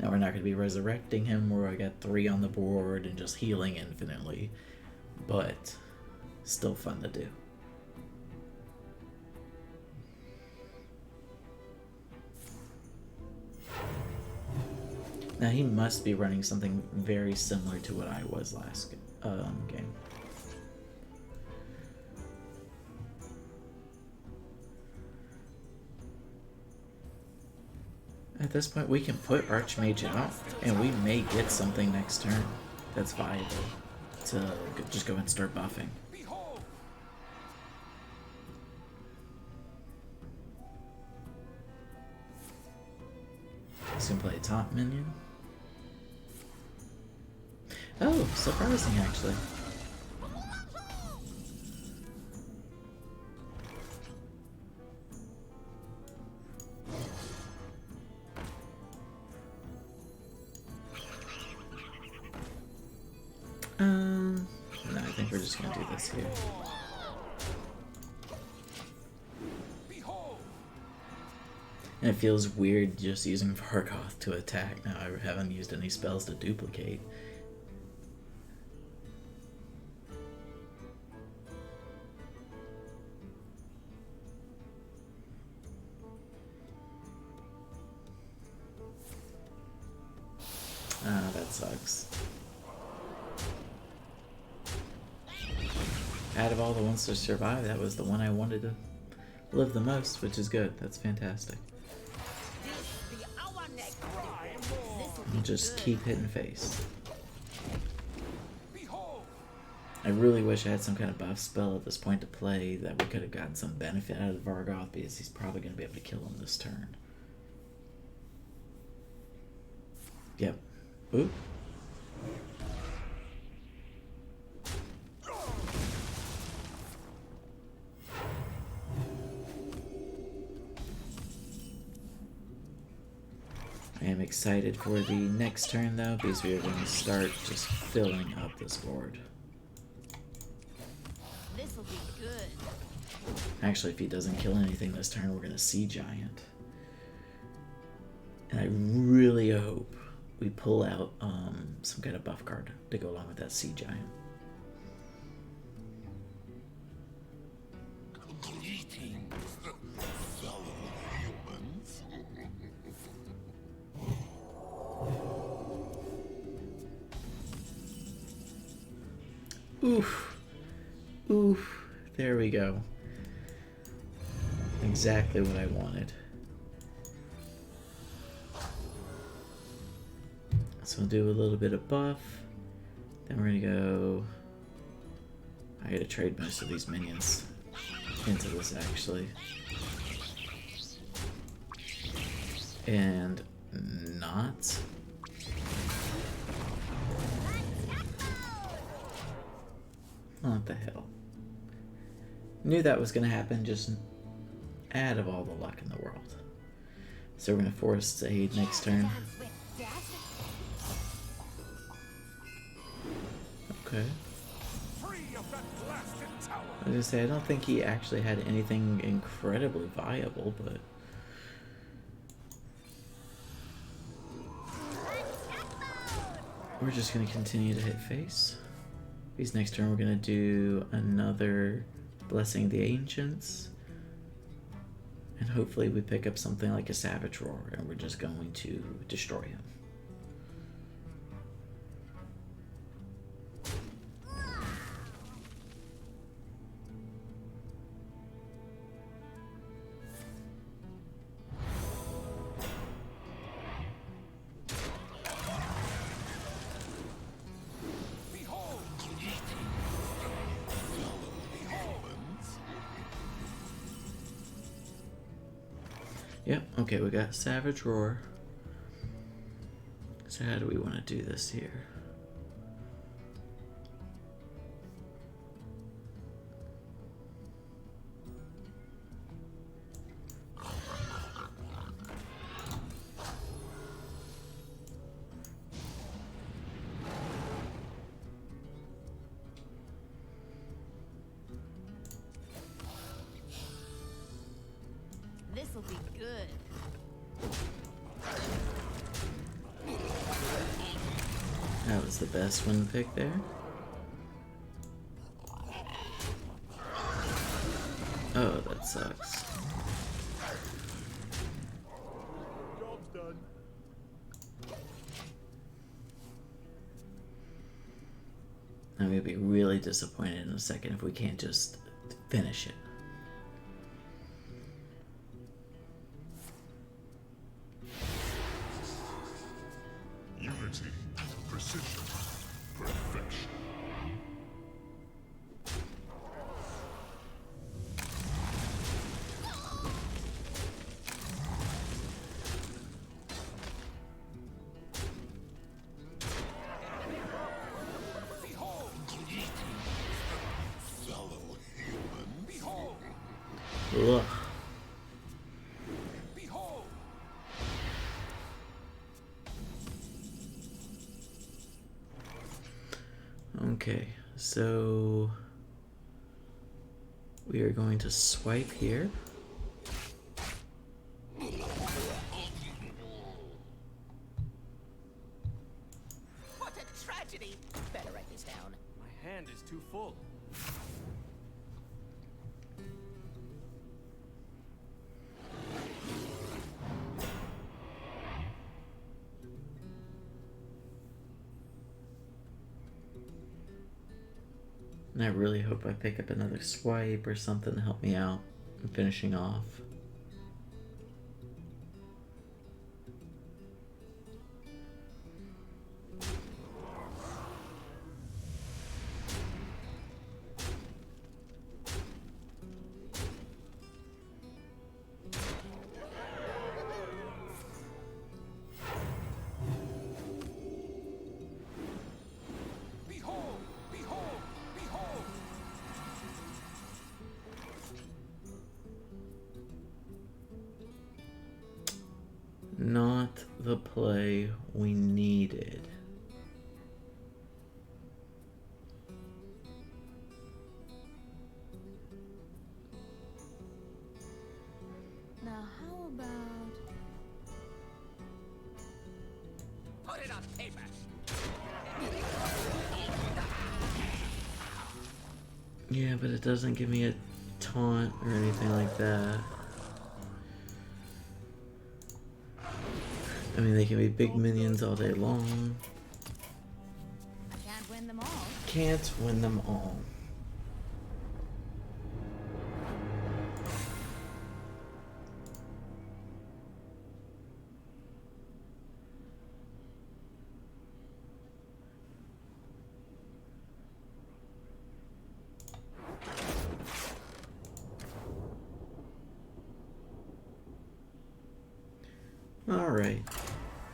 Now we're not going to be resurrecting him where I got 3 on the board and just healing infinitely, but still fun to do. Now he must be running something very similar to what I was last game. At this point, we can put Archmage out, and we may get something next turn that's viable to just go and start buffing. behold. He's gonna play a top minion. Oh, surprising actually. do this here. And it feels weird just using Vargoth to attack. Now I haven't used any spells to duplicate. Ah, that sucks. Out of all the ones to survive, that was the one I wanted to live the most, which is good. That's fantastic. I'll just keep hitting face. I really wish I had some kind of buff spell at this point to play that we could have gotten some benefit out of Vargoth, because he's probably going to be able to kill him this turn. Yep. Oop. I am excited for the next turn though, because we are going to start just filling up this board. This'll be good. Actually, if he doesn't kill anything this turn, we're going to Sea Giant. And I really hope we pull out some kind of buff card to go along with that Sea Giant. Greetings, fellow humans. Oof. Oof. There we go. Exactly what I wanted. So we'll do a little bit of buff. Then we're gonna go... I gotta trade most of these minions into this actually. And not. What the hell? Knew that was gonna happen, just out of all the luck in the world. So we're gonna force aid next turn. Okay. I was gonna say, I don't think he actually had anything incredibly viable, but... we're just gonna continue to hit face. These next turn we're gonna do another Blessing the Ancients. And hopefully we pick up something like a Savage Roar and we're just going to destroy him. Yep, okay, we got Savage Roar. So how do we want to do this here? This'll be good. That was the best one to pick there. Oh, that sucks. Job's done. I'm gonna be really disappointed in a second if we can't just finish it. Unity, precision, perfection. Fellow humans. Ugh. Okay, so We are going to swipe here. What a tragedy! Better write this down. My hand is too full. And I really hope I pick up another swipe or something to help me out in finishing off. Behold! Behold! Behold! Not the play we needed. Now how about... Put it on paper! Yeah, but it doesn't give me a taunt or anything like that. I mean, they can be big minions all day long. I can't win them all. Can't win them all. Alright,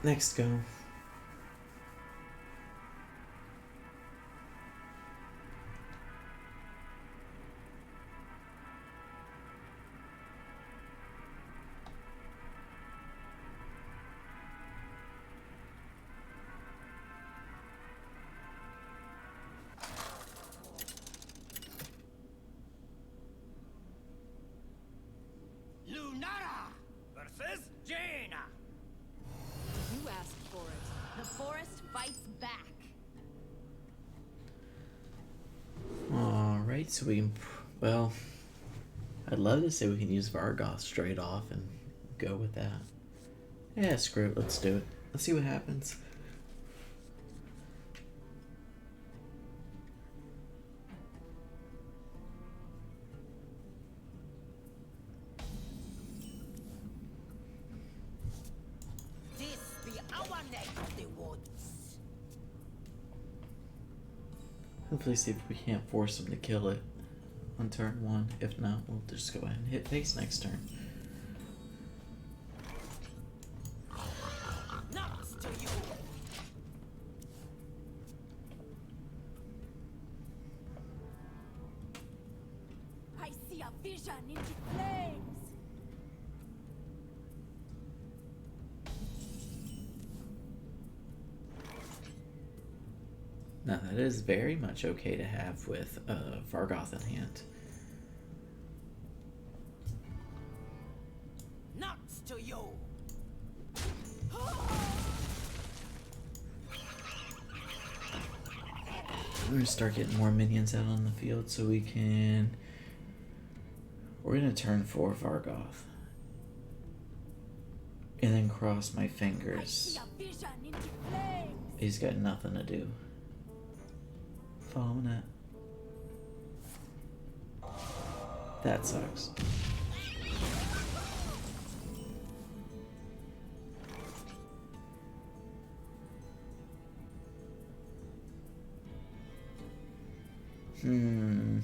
next go. Lunara versus Jaina! You asked for it. The forest fights back. Alright, so we can, well, I'd love to say we can use Vargoth straight off and go with that. Yeah, screw it, let's do it. Let's see what happens. This be our neck of the woods. Hopefully see if we can't force them to kill it on turn 1. If not, we'll just go ahead and hit face next turn. Nuts to you! I see a vision in the flames. Now that is very much okay to have with Vargoth in hand. Nuts to you! We're gonna start getting more minions out on the field so we can... We're gonna turn 4 Vargoth. And then cross my I fingers. see a vision in the flames. He's got nothing to do. Following it. That sucks. We're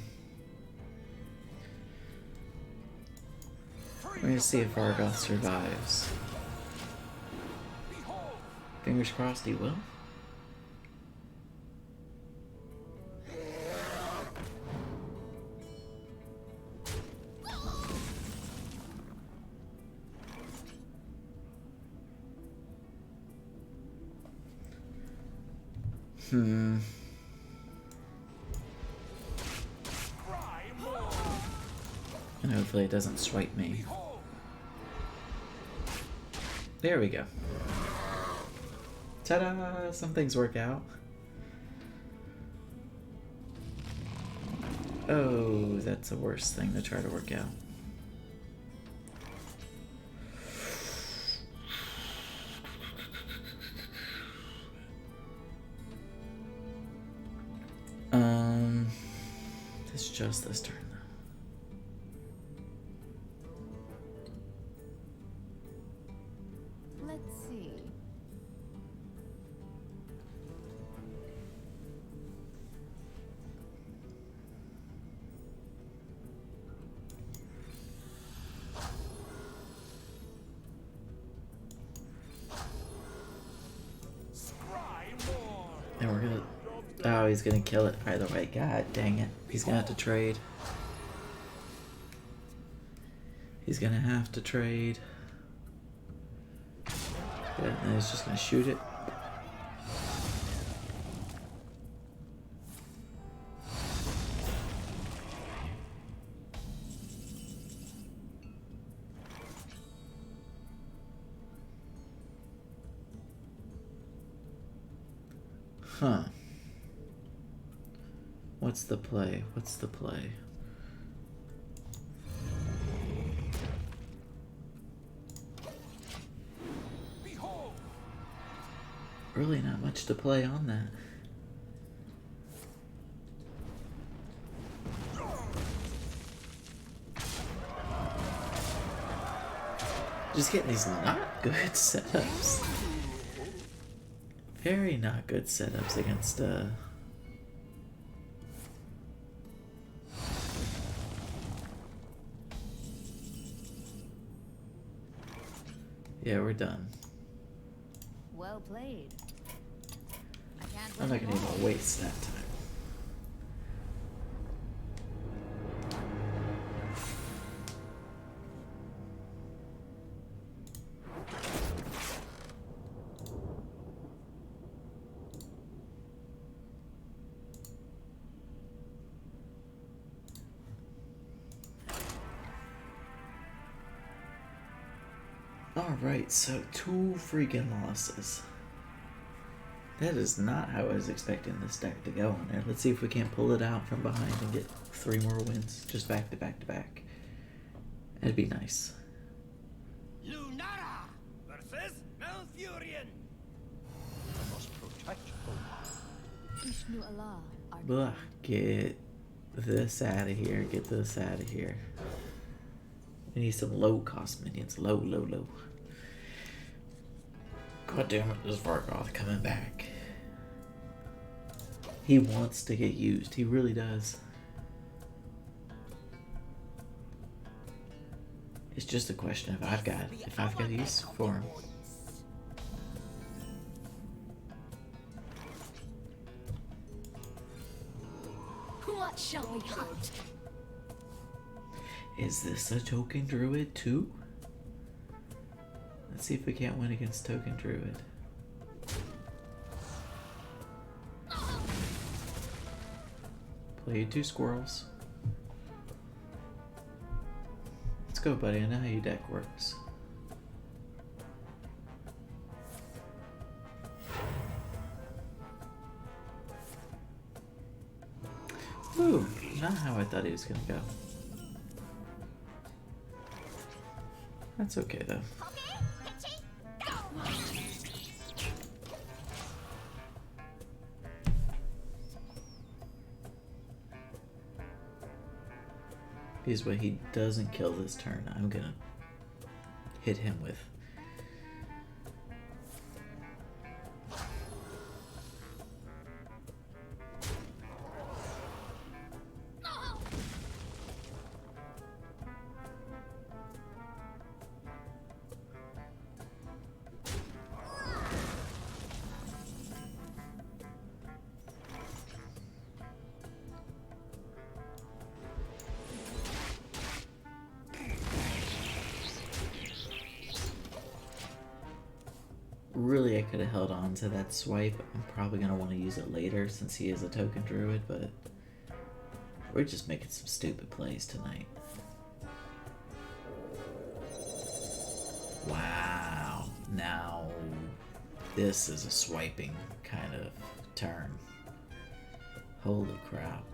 gonna see if Vargoth survives. Fingers crossed he will. And hopefully it doesn't swipe me. There we go. Ta-da! Some things work out. Oh, that's the worst thing to try to work out. It's just this turn though. Let's see. And we're gonna... Oh, he's gonna kill it either way. God dang it. He's gonna have to trade. He's gonna have to trade. Yeah, and he's just gonna shoot it. Huh. What's the play? What's the play? Really not much to play on that. Just getting these not good setups. Very not good setups against yeah, we're done. Well played. I can't I'm not gonna even waste that time. Alright, so 2 freaking losses. That is not how I was expecting this deck to go on there. Let's see if we can't pull it out from behind and get 3 more wins. Just back to back to back. That'd be nice. Lunara versus Malfurion. I must protect Omar. Ishnu Allah. Our Blah, get this out of here. Get this out of here. We need some low cost minions. Low, low, low. God damn it, this Vargoth coming back. He wants to get used. He really does. It's just a question of if I've got use for him. What shall we hunt? Is this a token druid too? Let's see if we can't win against token druid. Play 2 squirrels. Let's go, buddy. I know how your deck works. Ooh, not how I thought he was gonna go. That's okay though. Because what he doesn't kill this turn, I'm gonna hit him with. Really, I could have held on to that swipe. I'm probably going to want to use it later since he is a token druid, but we're just making some stupid plays tonight. Wow. Now, this is a swiping kind of turn. Holy crap.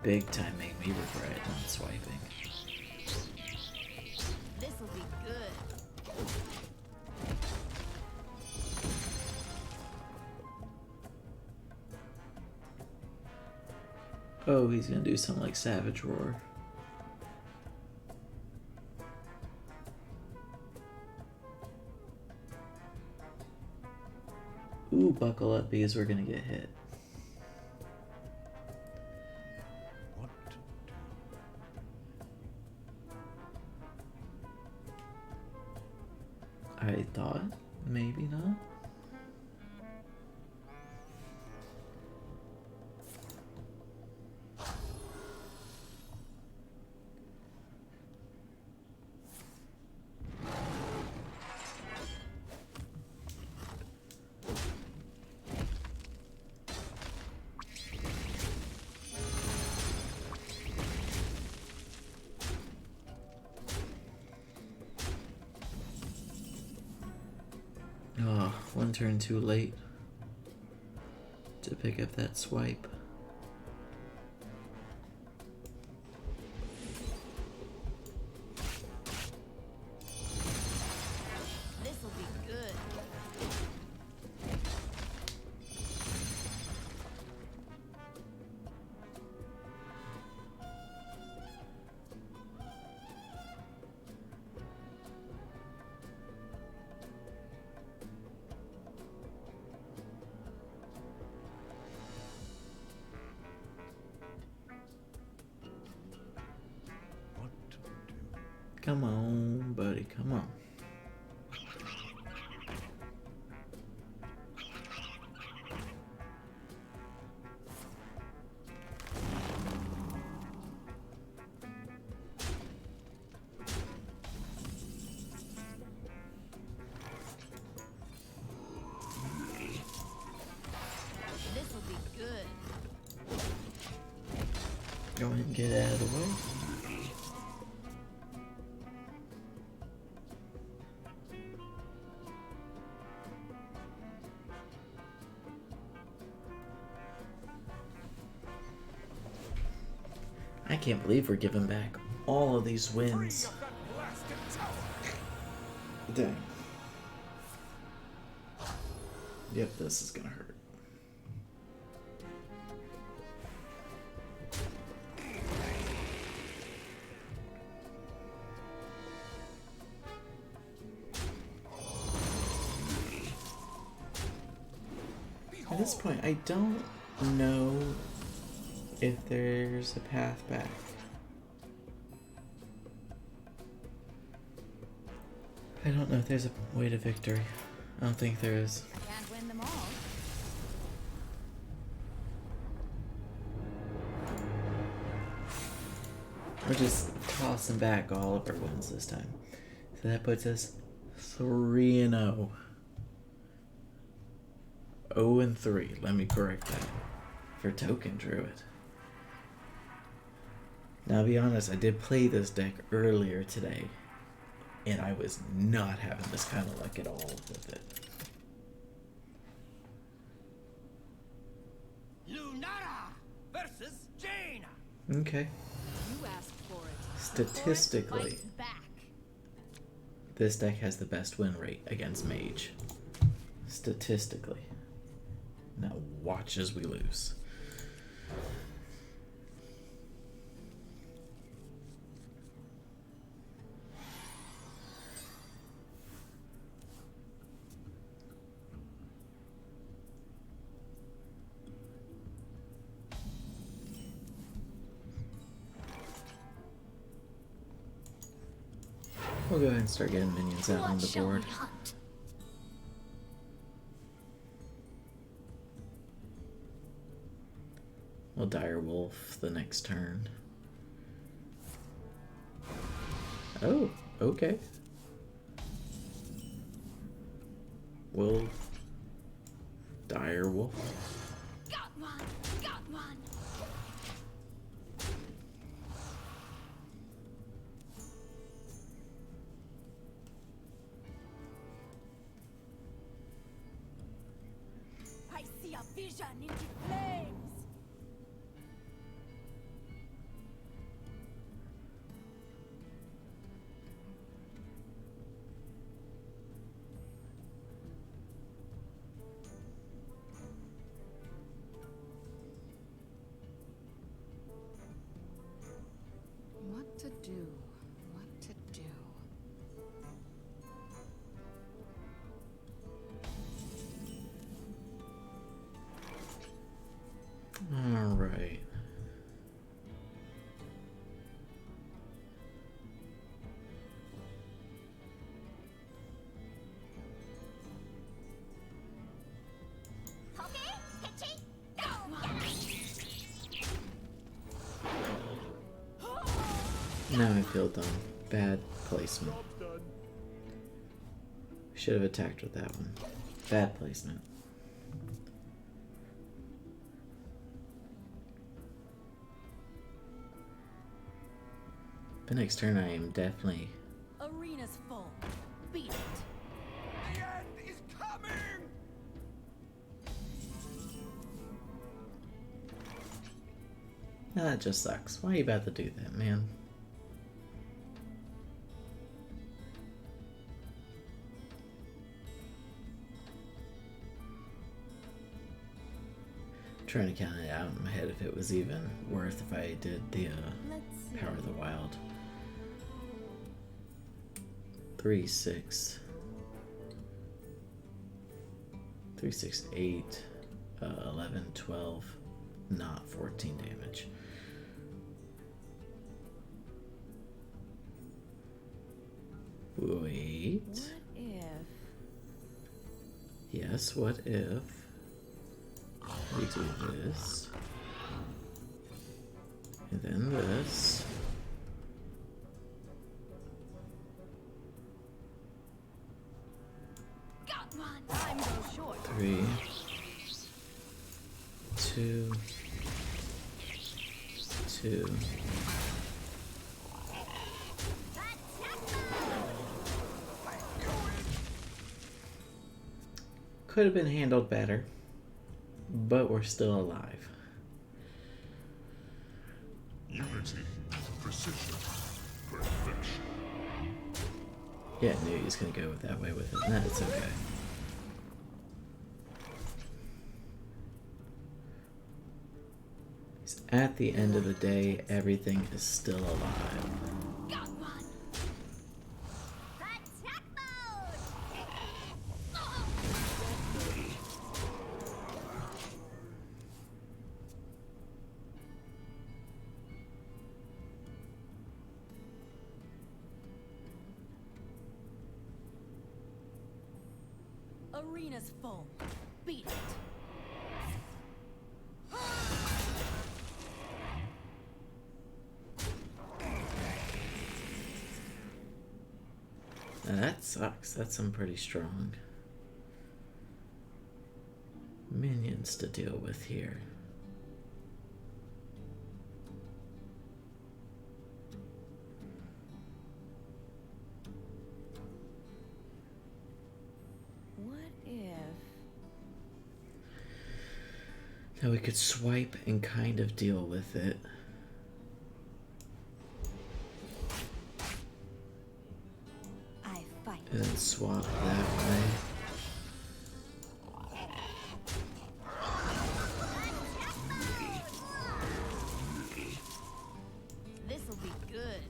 Big time made me regret not swiping. This'll be good. Oh, he's gonna do something like Savage Roar. Ooh, buckle up because we're gonna get hit. What to do? I thought maybe not. Oh, one turn too late to pick up that swipe. This'll be good. What to do? Come on, buddy, come on. This'll be good. Go ahead and get out of the way. I can't believe we're giving back all of these wins. Dang. Yep, this is gonna hurt. At this point, I don't know if there's a path back. I don't know if there's a way to victory. I don't think there is. Can't win them all. We're just tossing back all of our wins this time. So that puts us 3-0. 0-3. Let me correct that. For Token Druid. Now, I'll be honest, I did play this deck earlier today, and I was not having this kind of luck at all with it. Lunara versus Jaina. Okay. You asked for it. Statistically, Forest fights back. this deck has the best win rate against Mage. Statistically. Now watch as we lose. We'll go ahead and start getting minions out on the board. We'll Dire Wolf the next turn. Oh, okay. We'll Dire Wolf. Got one. Got one. vision into flames. What to do? What to do? All right. Okay, pitchy, go! Now I feel dumb. Bad placement. Job's done. Should have attacked with that one. Bad placement. The next turn I am definitely... Arena's full. Beat it. The end is coming! That just sucks. Why are you about to do that, man? Trying to count it out in my head if it was even worth if I did the Let's see. Power of the Wild. 3, 6. 3, 6, 8. 11, 12. Not 14 damage. Wait. What if? Yes, what if we do this, and then this, Got one. Time goes short. 3, 2, 2. Could have been handled better, but we're still alive. Unity, precision, perfection. Yeah, I knew he was gonna go that way with it. No, it's okay. At the end of the day, everything is still alive. Got one. Attack mode. Arena's full. Beat it. Now that sucks. That's some pretty strong minions to deal with here. What if? Now we could swipe and kind of deal with it. I fight. And then swap that way. This'll be good.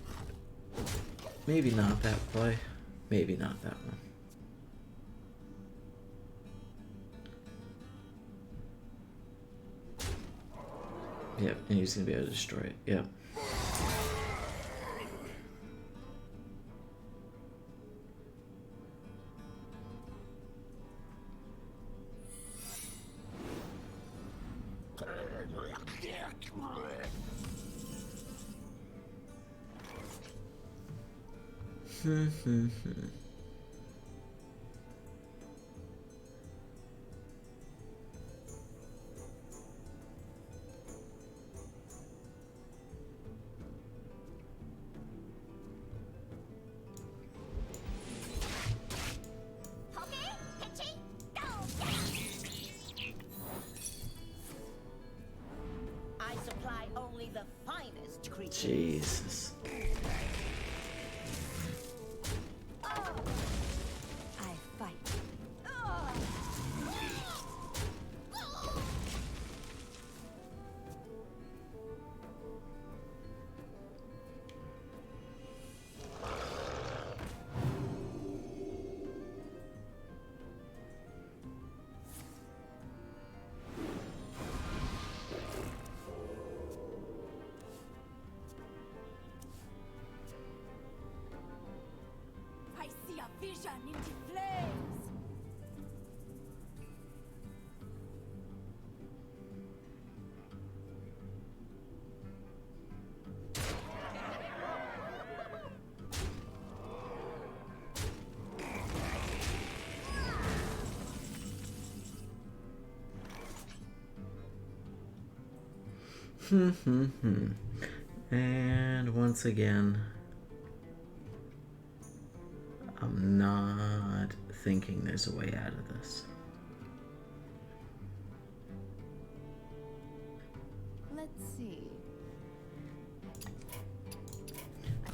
Maybe not that play. Maybe not that one. Yep, and he's gonna be able to destroy it. Yep. Okay, pitchy, go! lost creature. Jesus. I fight. I see a vision into flames. And once again, I'm not thinking there's a way out of this. Let's see.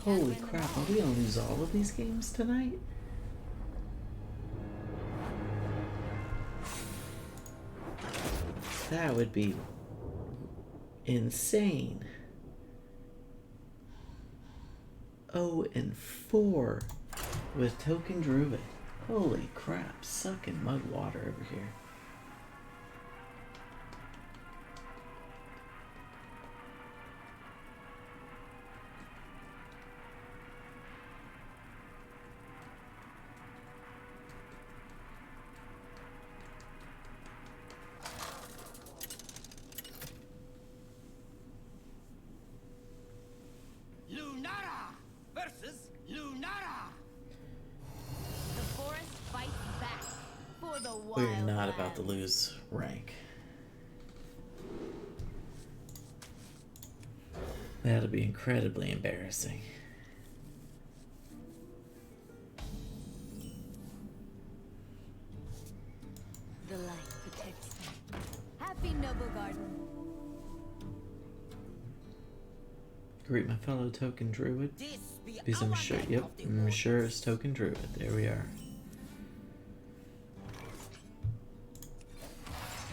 Holy crap, are we gonna lose all of these games tonight? That would be insane. 0-4 with Token Druid. Holy crap, sucking mud water over here. Lunara versus Lunara. The forest fights back for the wild. We're not about to lose rank. That'll be incredibly embarrassing. The light protects them. Happy Noble Garden. Greet my fellow Token Druid. This be Because I'm our sure, night yep, of the I'm warriors. sure it's Token Druid. There we are.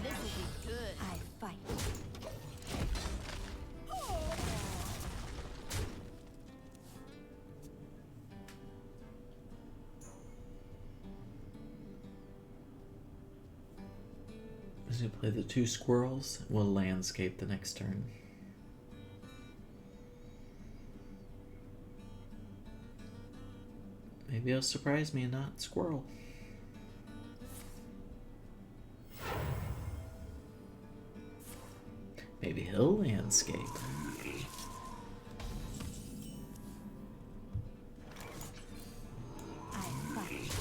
This will be good. I fight. He's gonna play the 2 squirrels. We'll landscape the next turn. Maybe he'll surprise me and not squirrel. Maybe he'll landscape. I fight.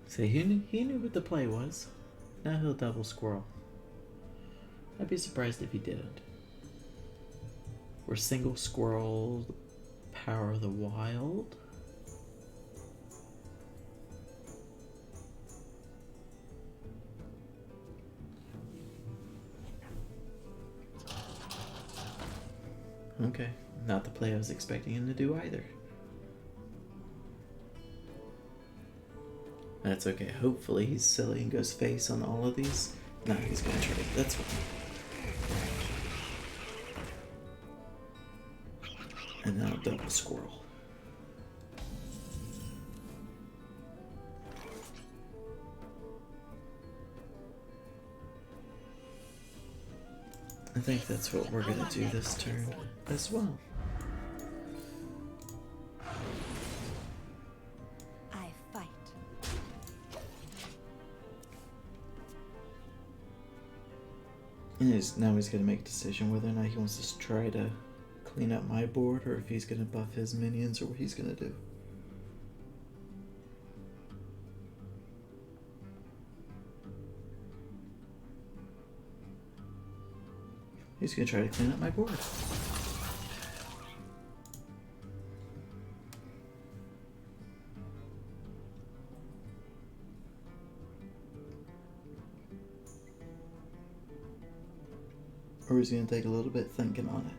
See, he knew what the play was. Now he'll double squirrel. I'd be surprised if he didn't. Or single squirrel, power of the wild. Okay, not the play I was expecting him to do either. That's okay. Hopefully he's silly and goes face on all of these. No, he's gonna trade. That's fine. And now double squirrel. I think that's what we're gonna do this turn as well. I fight. And now he's gonna make a decision whether or not he wants to try to clean up my board or if he's gonna buff his minions or what he's gonna do. He's gonna try to clean up my board. Or he's gonna take a little bit thinking on it.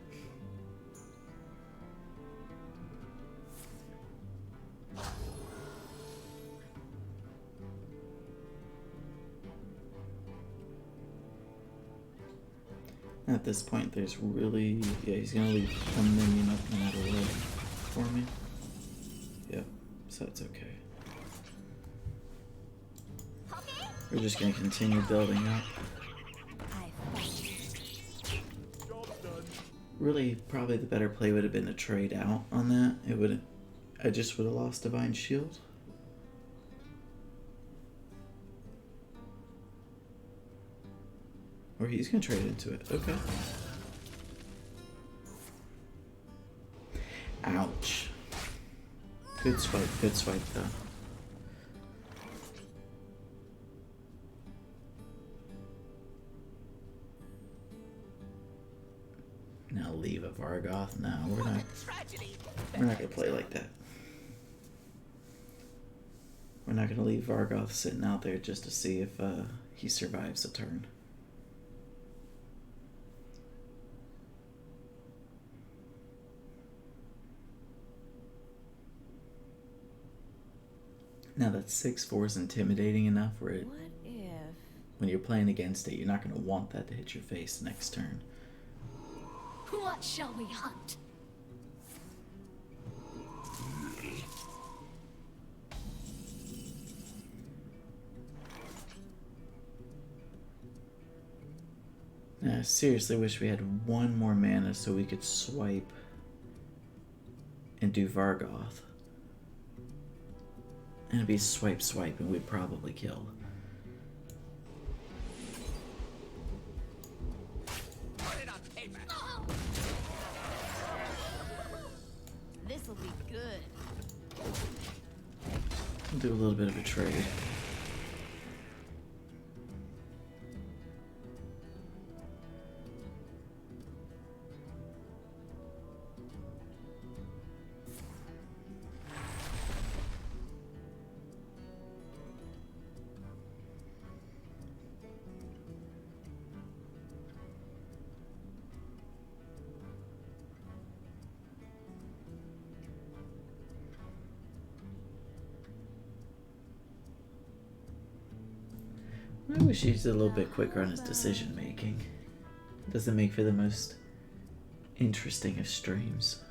At this point, there's really... Yeah, he's gonna leave one minion up no matter what for me. Yep, so it's okay. We're just gonna continue building up. Really, probably the better play would have been to trade out on that. It would... I just would have lost Divine Shield. Or he's gonna trade into it. Okay. Ouch. Good swipe though. Now leave a Vargoth. No, we're not gonna play like that. We're not gonna leave Vargoth sitting out there just to see if he survives a turn. Now that 6/4 is intimidating enough where it, What if? when you're playing against it, you're not gonna want that to hit your face next turn. What shall we hunt? I seriously wish we had one more mana so we could swipe and do Vargoth. And it'd be swipe and we'd probably kill. This'll be good. We'll do a little bit of a trade. I wish he was a little bit quicker on his decision making. Doesn't make for the most interesting of streams.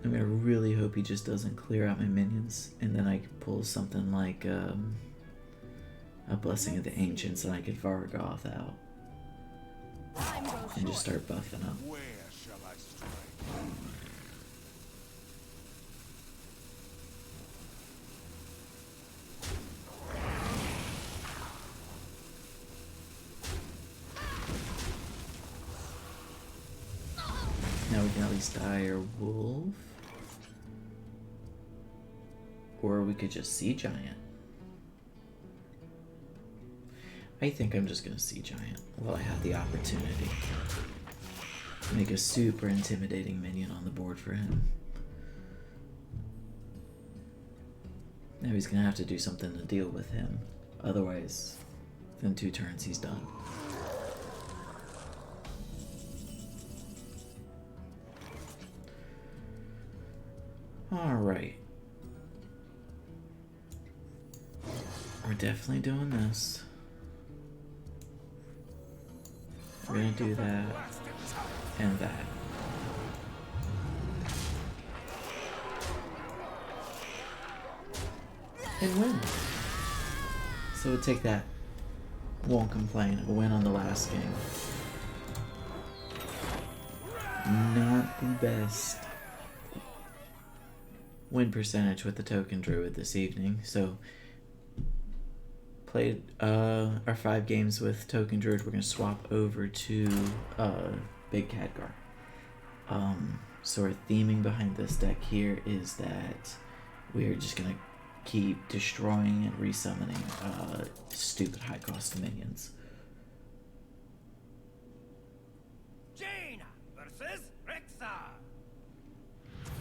I mean, I really hope he just doesn't clear out my minions, and then I could pull something like a Blessing of the Ancients, and I could Vargoth out and just start buffing up. Where shall I strike? Now we can at least Dire Wolf. Or we could just Sea Giant. I think I'm just gonna Sea Giant while I have the opportunity. Make a super intimidating minion on the board for him. Now he's gonna have to do something to deal with him. Otherwise, within 2 turns he's done. Alright. We're definitely doing this. We're gonna do that and that. And win. So we'll take that. Won't complain. A win on the last game. Not the best win percentage with the token Druid this evening. So played our 5 games with token Druid. We're gonna swap over to Big Khadgar. So our theming behind this deck here is that we're just gonna keep destroying and resummoning stupid high cost minions. Jaina versus Rexa.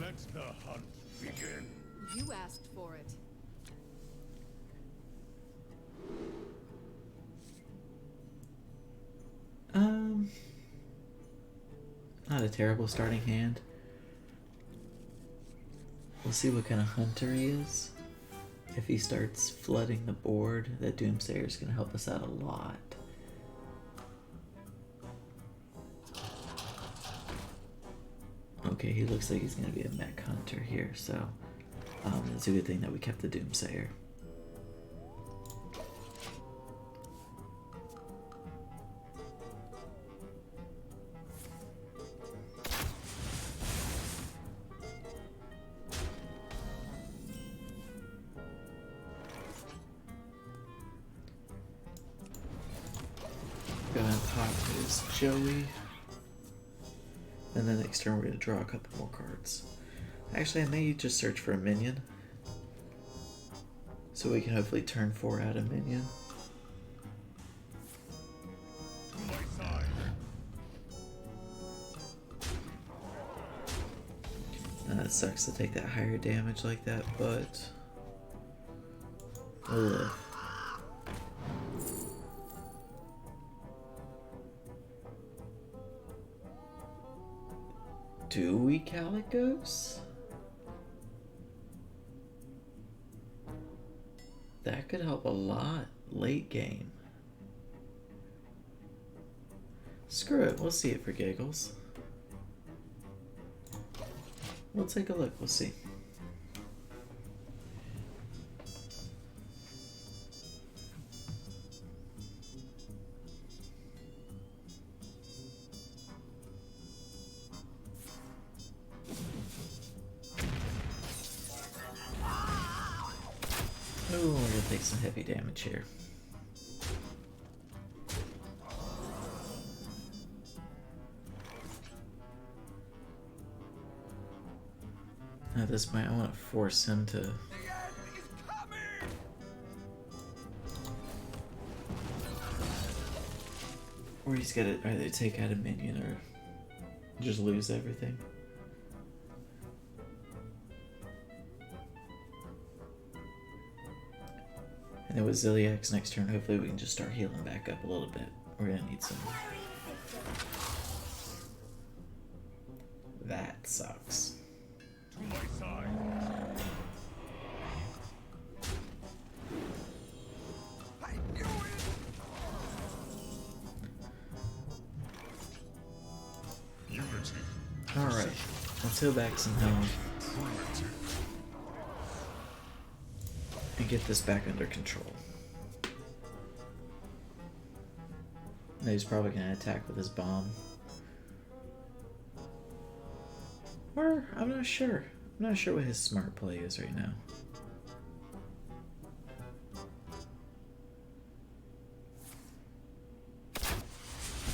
Let the hunt begin. You asked for it. Not a terrible starting hand. We'll see what kind of hunter he is. If he starts flooding the board, that Doomsayer is going to help us out a lot. Okay, he looks like he's going to be a mech hunter here, so it's a good thing that we kept the Doomsayer. Gonna pop his Joey. And then next turn we're gonna draw a couple more cards. Actually, I may just search for a minion. So we can hopefully turn 4 out a minion. To my side. It sucks to take that higher damage like that, but we'll live. Do we Calicos? That could help a lot late game. Screw it, we'll see it for giggles. We'll take a look, we'll see. Ooh, we're gonna take some heavy damage here. At this point, I want to force him to. Or he's got to either take out a minion or just lose everything. And then with Ziliax next turn, hopefully we can just start healing back up a little bit. We're gonna need some. That sucks. To my side. I knew it! Unity. Alright, let's heal back some health Primitive. and get this back under control. Now he's probably gonna attack with his bomb. Or, I'm not sure. I'm not sure what his smart play is right now.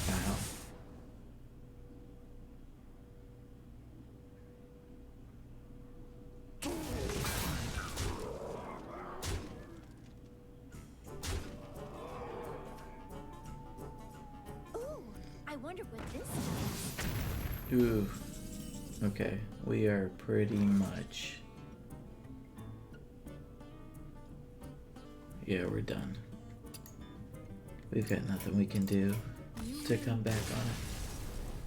Wow. Ooh, I wonder what this is. Ooh. Okay, we are pretty much. Yeah, we're done. We've got nothing we can do to come back on it.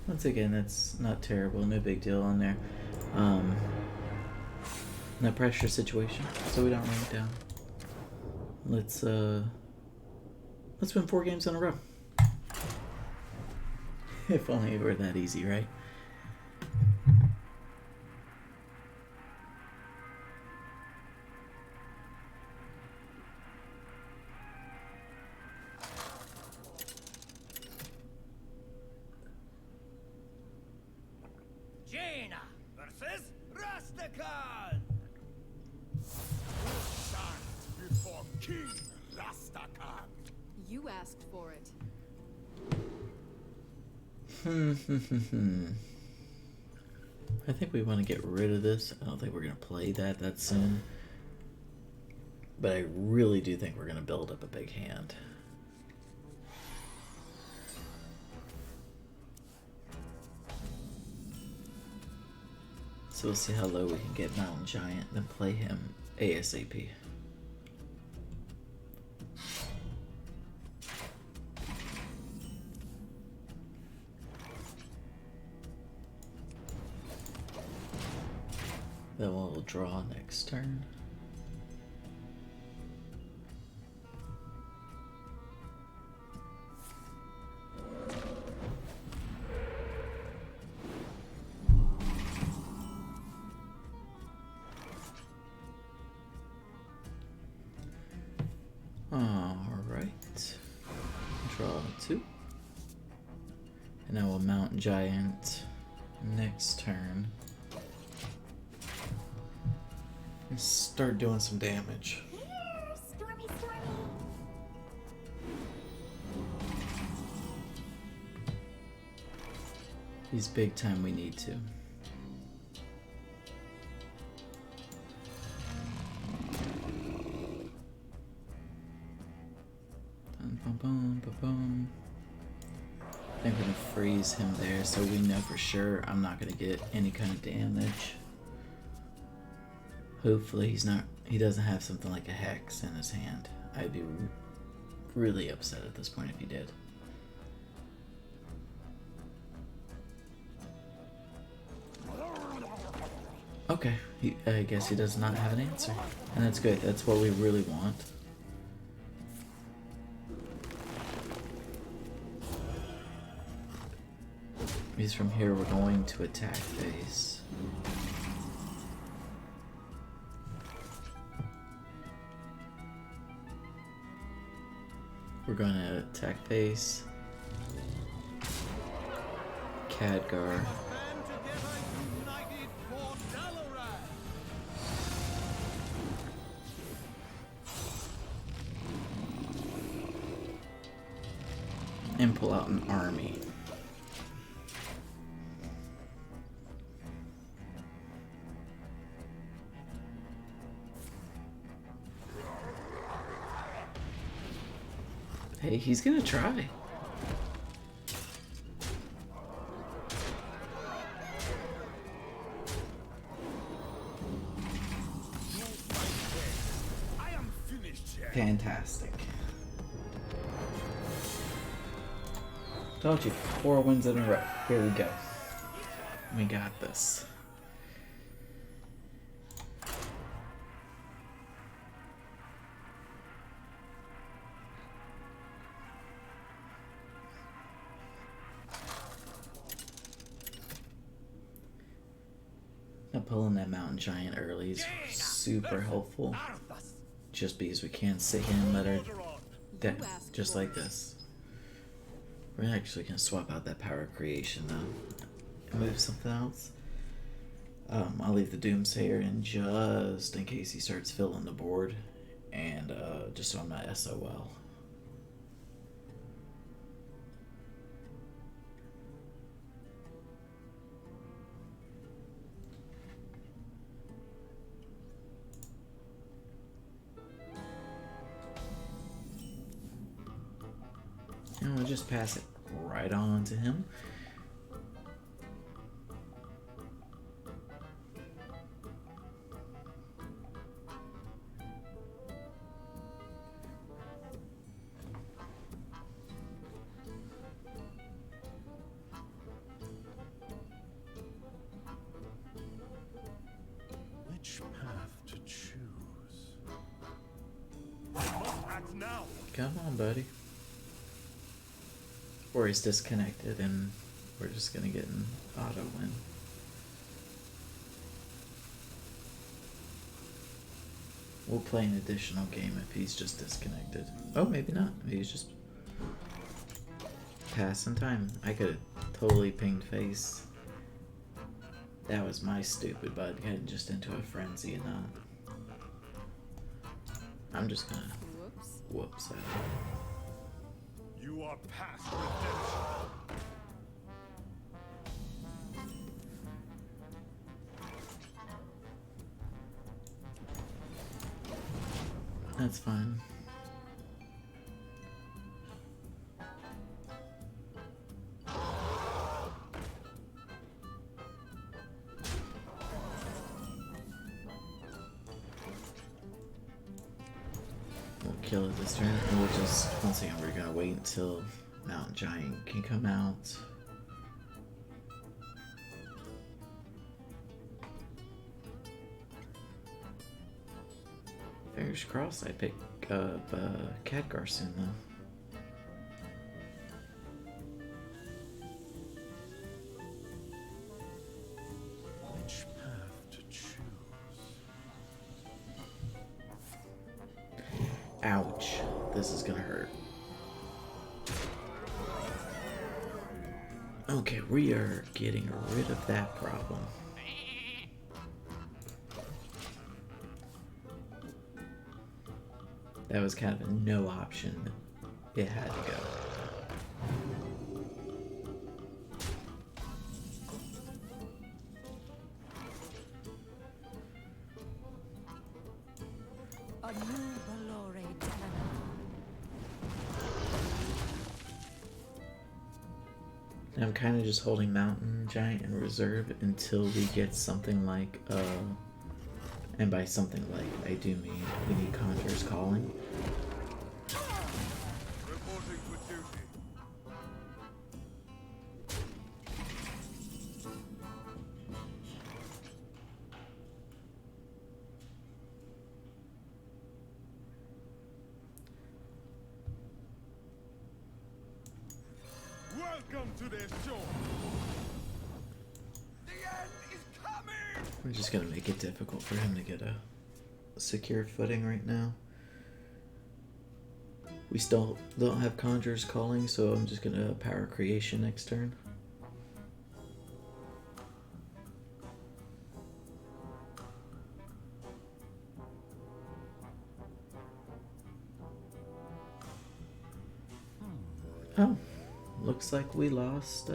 Once again, that's not terrible, no big deal on there. No pressure situation, so we don't run it down. Let's win 4 games in a row. If only it were that easy, right? Jaina versus Rastakhan! Stand before King Rastakhan. You asked for it. I think we want to get rid of this. I don't think we're going to play that soon. But I really do think we're going to build up a big hand. So we'll see how low we can get Mountain Giant, then play him ASAP. Then we'll draw next turn. Alright. Draw 2. And now we'll Mountain Giant next turn. And start doing some damage. Here, Stormy, Stormy. He's big time, we need to. Bum, bum, bum, bum, bum. I think we're gonna freeze him there so we know for sure I'm not gonna get any kind of damage. Hopefully he doesn't have something like a hex in his hand. I'd be really upset at this point if he did. Okay, I guess he does not have an answer. And that's good, that's what we really want. Because from here we're going to attack phase. We're gonna attack face. Khadgar. And pull out an army. Hey, he's gonna try. I am finished here. Fantastic. Told you, 4 wins in a row. Here we go. We got this. Now pulling that Mountain Giant early is super helpful. Just because we can't sit here and let her dead just like this. We're actually gonna swap out that Power Creation though and move something else. I'll leave the Doomsayer in just in case he starts filling the board, and just so I'm not SOL. And we'll just pass it right on to him. Which path to choose? I must act now. Come on, buddy. Or he's disconnected and we're just gonna get an auto win. We'll play an additional game if he's just disconnected. Oh, maybe not. Maybe he's just passing time. I could have totally pinged face. That was my stupid bud getting just into a frenzy and I'm just gonna whoops out. You are past redemption. That's fine. We'll kill it this turn, and we'll just, once again, we're gonna wait until Mountain Giant can come out. Fingers crossed I pick up Khadgar soon though. Which path to choose? Ouch. this is gonna hurt. Okay, we are getting rid of that problem. That was kind of a no option. It had to go. I'm kind of just holding Mountain Giant in reserve until we get something like, and by something like, I do mean we need Conjurer's Calling. Reporting for duty. Welcome to their shore. The end is coming. We're just gonna make it difficult for him to get a secure footing right now. We still don't have Conjurer's Calling, so I'm just gonna Power Creation next turn. Oh, looks like we lost,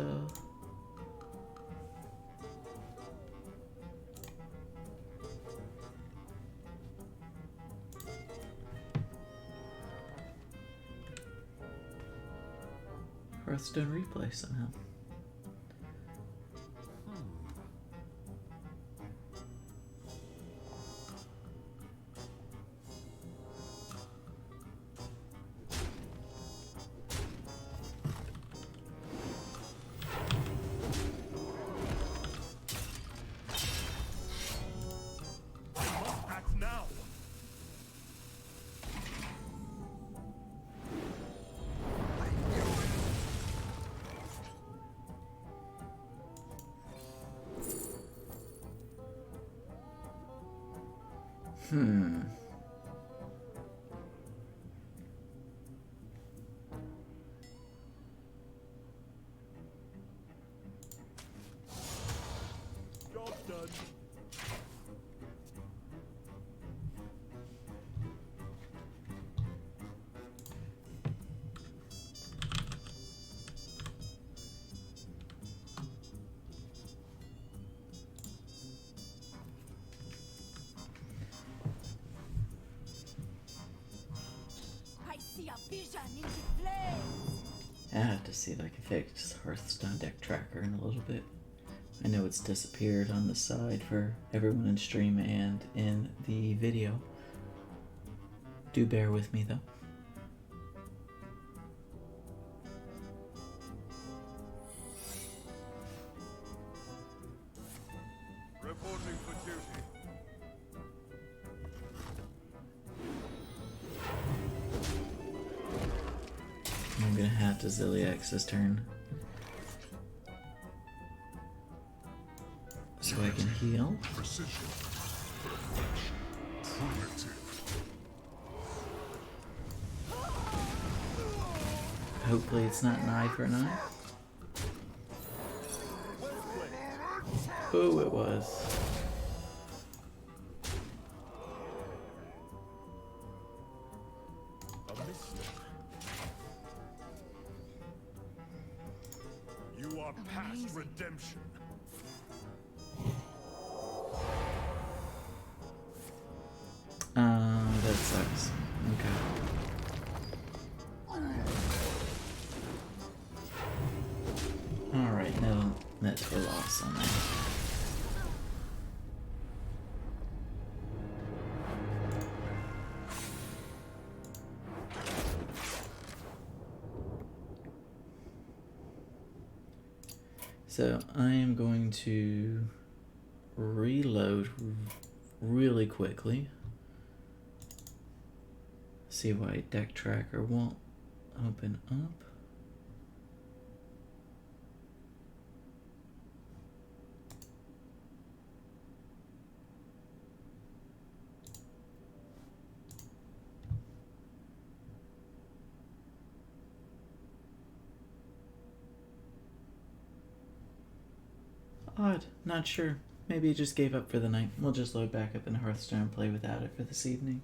Hearthstone replay somehow. Act now. Job done. I see a vision in the flames. I have to see if I can fix Hearthstone deck tracker in a little bit. I know it's disappeared on the side for everyone in stream and in the video. Do bear with me though. Reporting for duty. I'm gonna have to Ziliax this turn. So I can heal. Precision. Primitive. Hopefully it's not an eye for an eye. Oh, it was. A misstep. You are past redemption. That sucks. Okay. Alright, no, that's for loss on that. So I am going to reload really quickly. See why deck tracker won't open up. Odd. Not sure. Maybe he just gave up for the night. We'll just load back up in Hearthstone and play without it for this evening.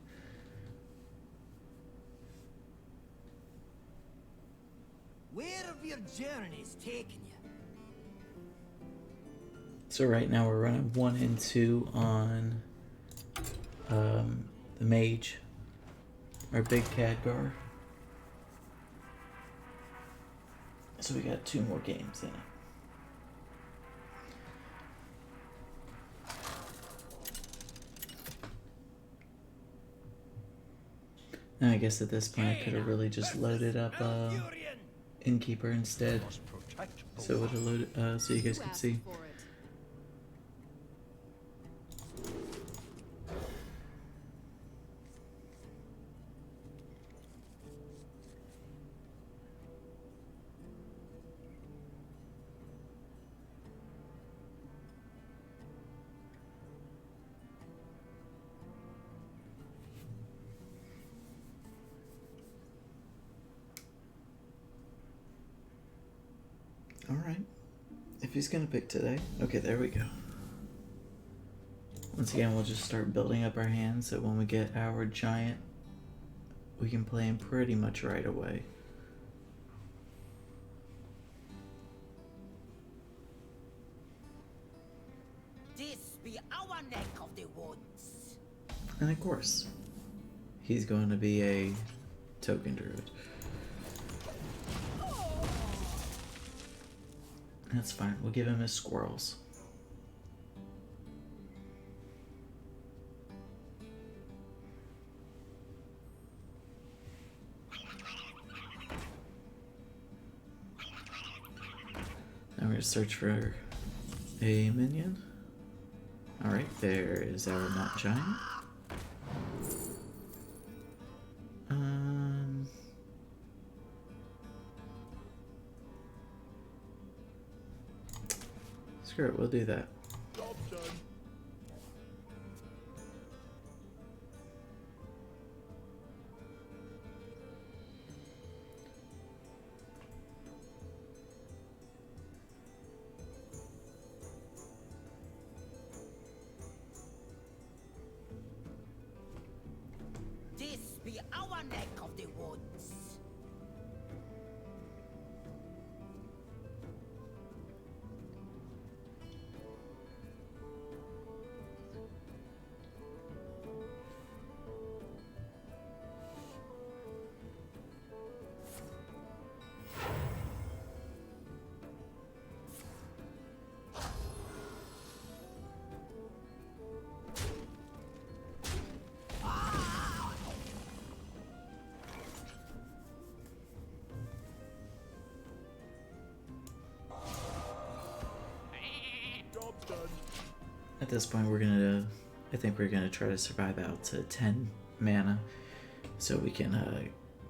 Where have your journeys taken you? So right now we're running 1 and 2 on the mage, our big Khadgar. So we got 2 more games in it. And I guess at this point I could have really just loaded up Innkeeper instead, Must protect so it would have loaded so you guys could asked see. for it. Alright. If he's gonna pick today. Okay, there we go. Once again, we'll just start building up our hands so when we get our giant, we can play him pretty much right away. This be our neck of the woods. And of course, he's going to be a token druid. That's fine. We'll give him his squirrels. Now we're going to search for a minion. Alright, there is our not giant. Screw it, we'll do that. Job done. This be our neck of the woods. Job's done. At this point, I think we're gonna try to survive out to 10 mana, so we can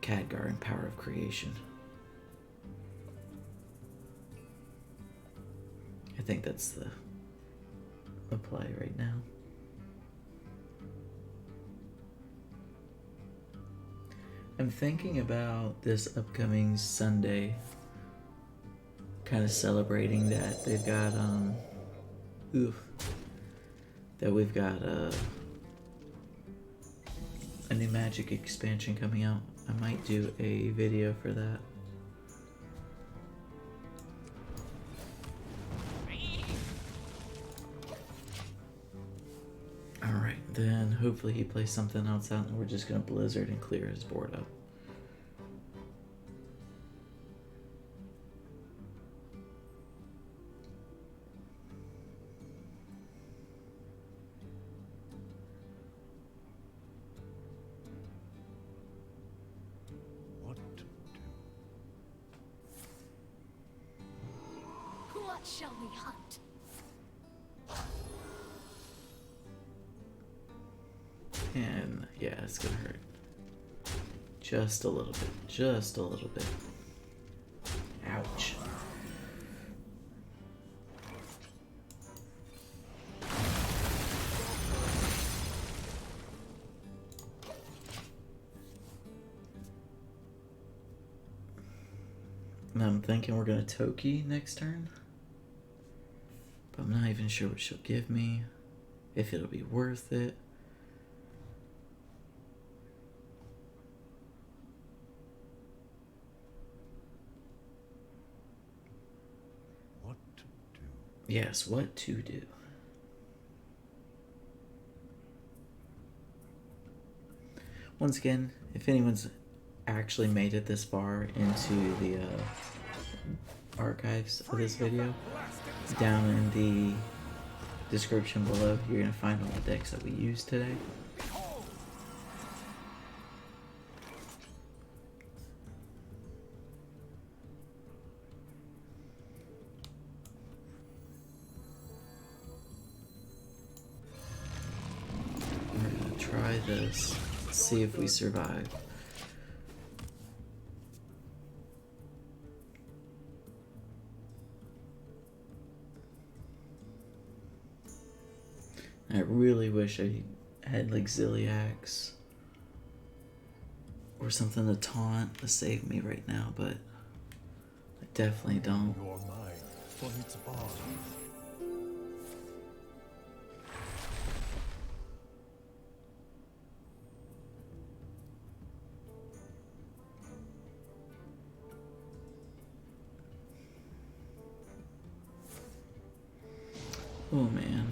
Khadgar and Power of Creation. I think that's the play right now. I'm thinking about this upcoming Sunday, kind of celebrating that they've got that we've got a new Magic expansion coming out. I might do a video for that. Alright, then hopefully he plays something else out and we're just gonna blizzard and clear his board up. What to do? What shall we hunt? And yeah, it's gonna hurt. Just a little bit. Just a little bit. Ouch. And I'm thinking we're gonna Toki next turn. But I'm not even sure what she'll give me. If it'll be worth it. What to do? Yes, what to do. Once again, if anyone's actually made it this far into the archives of this video, down in the description below, you're going to find all the decks that we used today. We're going to try this, see if we survive. I really wish I had like Ziliax or something to taunt to save me right now, but I definitely don't. Your mind from its bond. Oh man.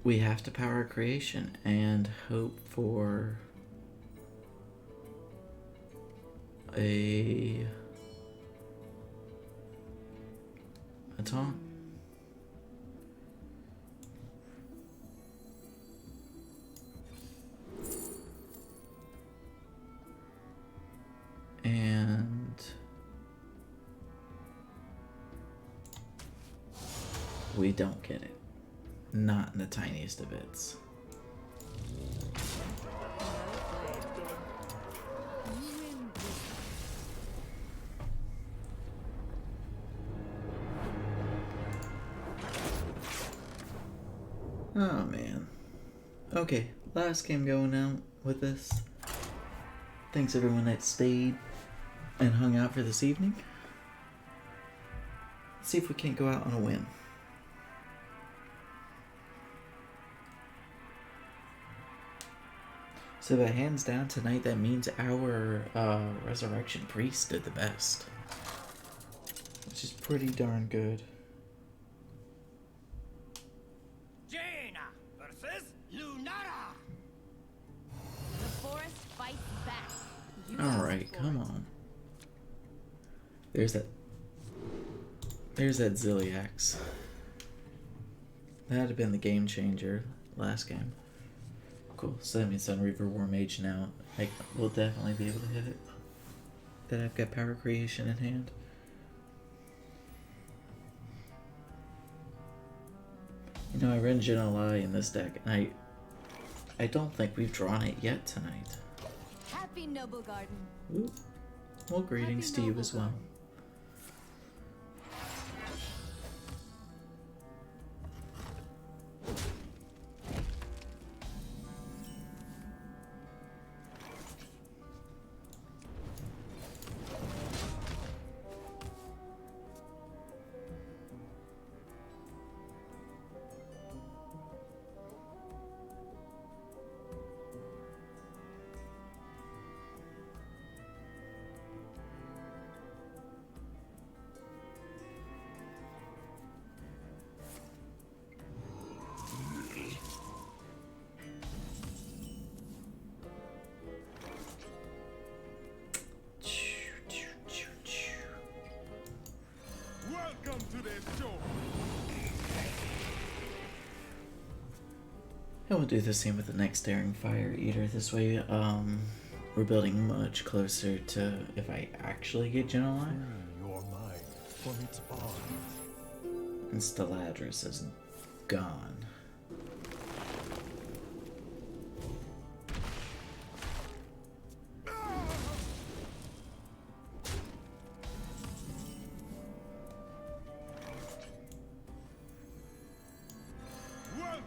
We have to power creation and hope for a taunt. And we don't get it. Not in the tiniest of bits. Oh man. Okay, last game going out with this. Thanks everyone that stayed and hung out for this evening. Let's see if we can't go out on a win. So by hands down tonight, that means our Resurrection Priest did the best. Which is pretty darn good. Jaina versus Lunara. The forest fights back. You Alright, asked for come it. on. There's that Ziliax. That'd have been the game changer last game. Cool, so that means Sun Reaver War Mage now. I will definitely be able to hit it. That I've got power creation in hand. You know, I ran Genelai in this deck, and I don't think we've drawn it yet tonight. Happy Noble Garden. Ooh. Well, greetings to you as well. Welcome to the show. And we'll do the same with the next Daring Fire Eater. This way, we're building much closer to if I actually get Genelai. Free your mind from its bond. And Steladris is gone.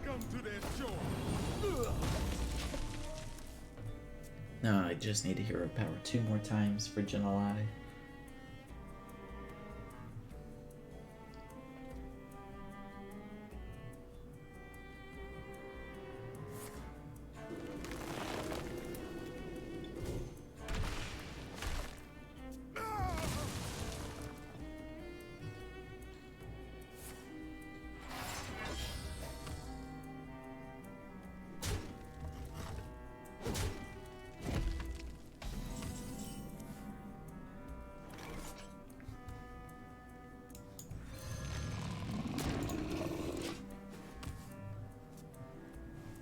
Welcome to the shore. No, I just need to hero power 2 more times for Gentle Eye.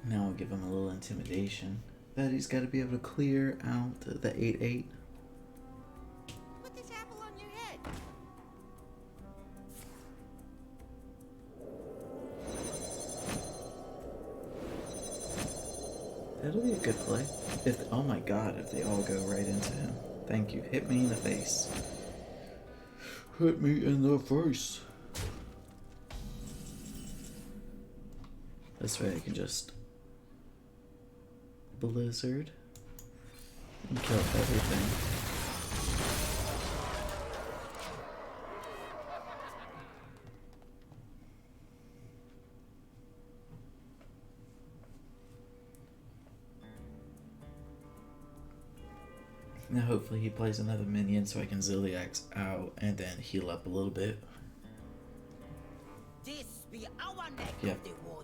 Now I'll give him a little intimidation. That he's got to be able to clear out the 8/8. Put this apple on your head. That'll be a good play. If oh my god, if they all go right into him. Thank you. Hit me in the face. Hit me in the face. This way I can just blizzard and kill everything. Now hopefully he plays another minion so I can Zilliax out and then heal up a little bit. This be our neck Yep. of the woods.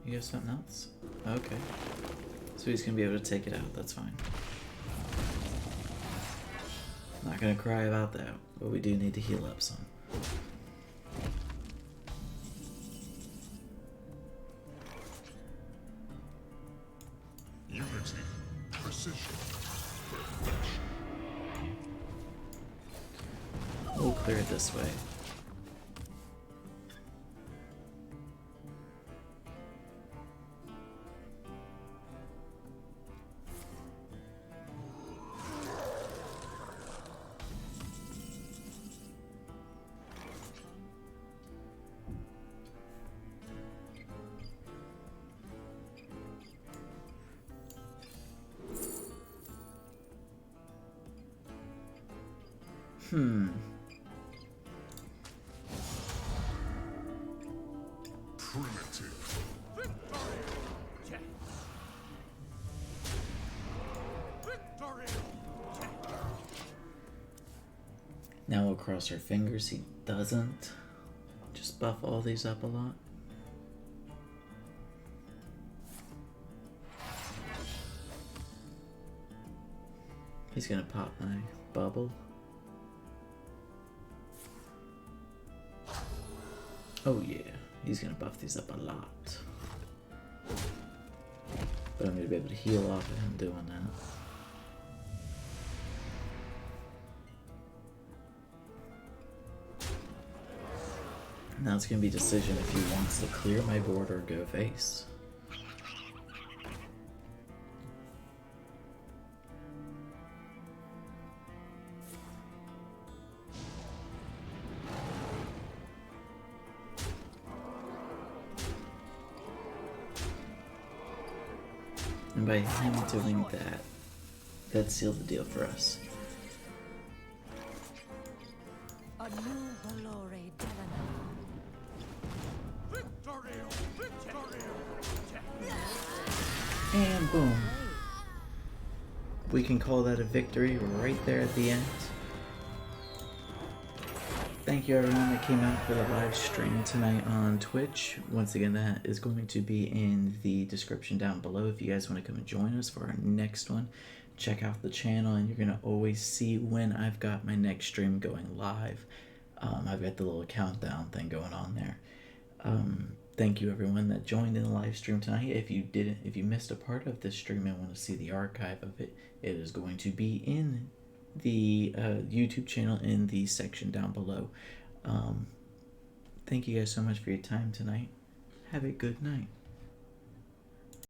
You got something else? Okay. So he's gonna be able to take it out, that's fine. Not gonna cry about that, but we do need to heal up some. Unity, precision, We'll clear it this way. primitive. Now we'll cross our fingers he doesn't. Just buff all these up a lot. He's gonna pop my bubble. Oh yeah, he's gonna buff these up a lot. But I'm gonna be able to heal off of him doing that. Now it's gonna be decision if he wants to clear my board or go face. And by him doing that, that sealed the deal for us. A new Valore Delana. And boom. We can call that a victory right there at the end. Thank you everyone that came out for the live stream tonight on Twitch. Once again, that is going to be in the description down below if you guys want to come and join us for our next one. Check out the channel and you're going to always see when I've got my next stream going live. I've got the little countdown thing going on there. Thank you everyone that joined in the live stream tonight. If you missed a part of this stream and want to see the archive of it, it is going to be in the YouTube channel in the section down below. Thank you guys so much for your time tonight. Have a good night.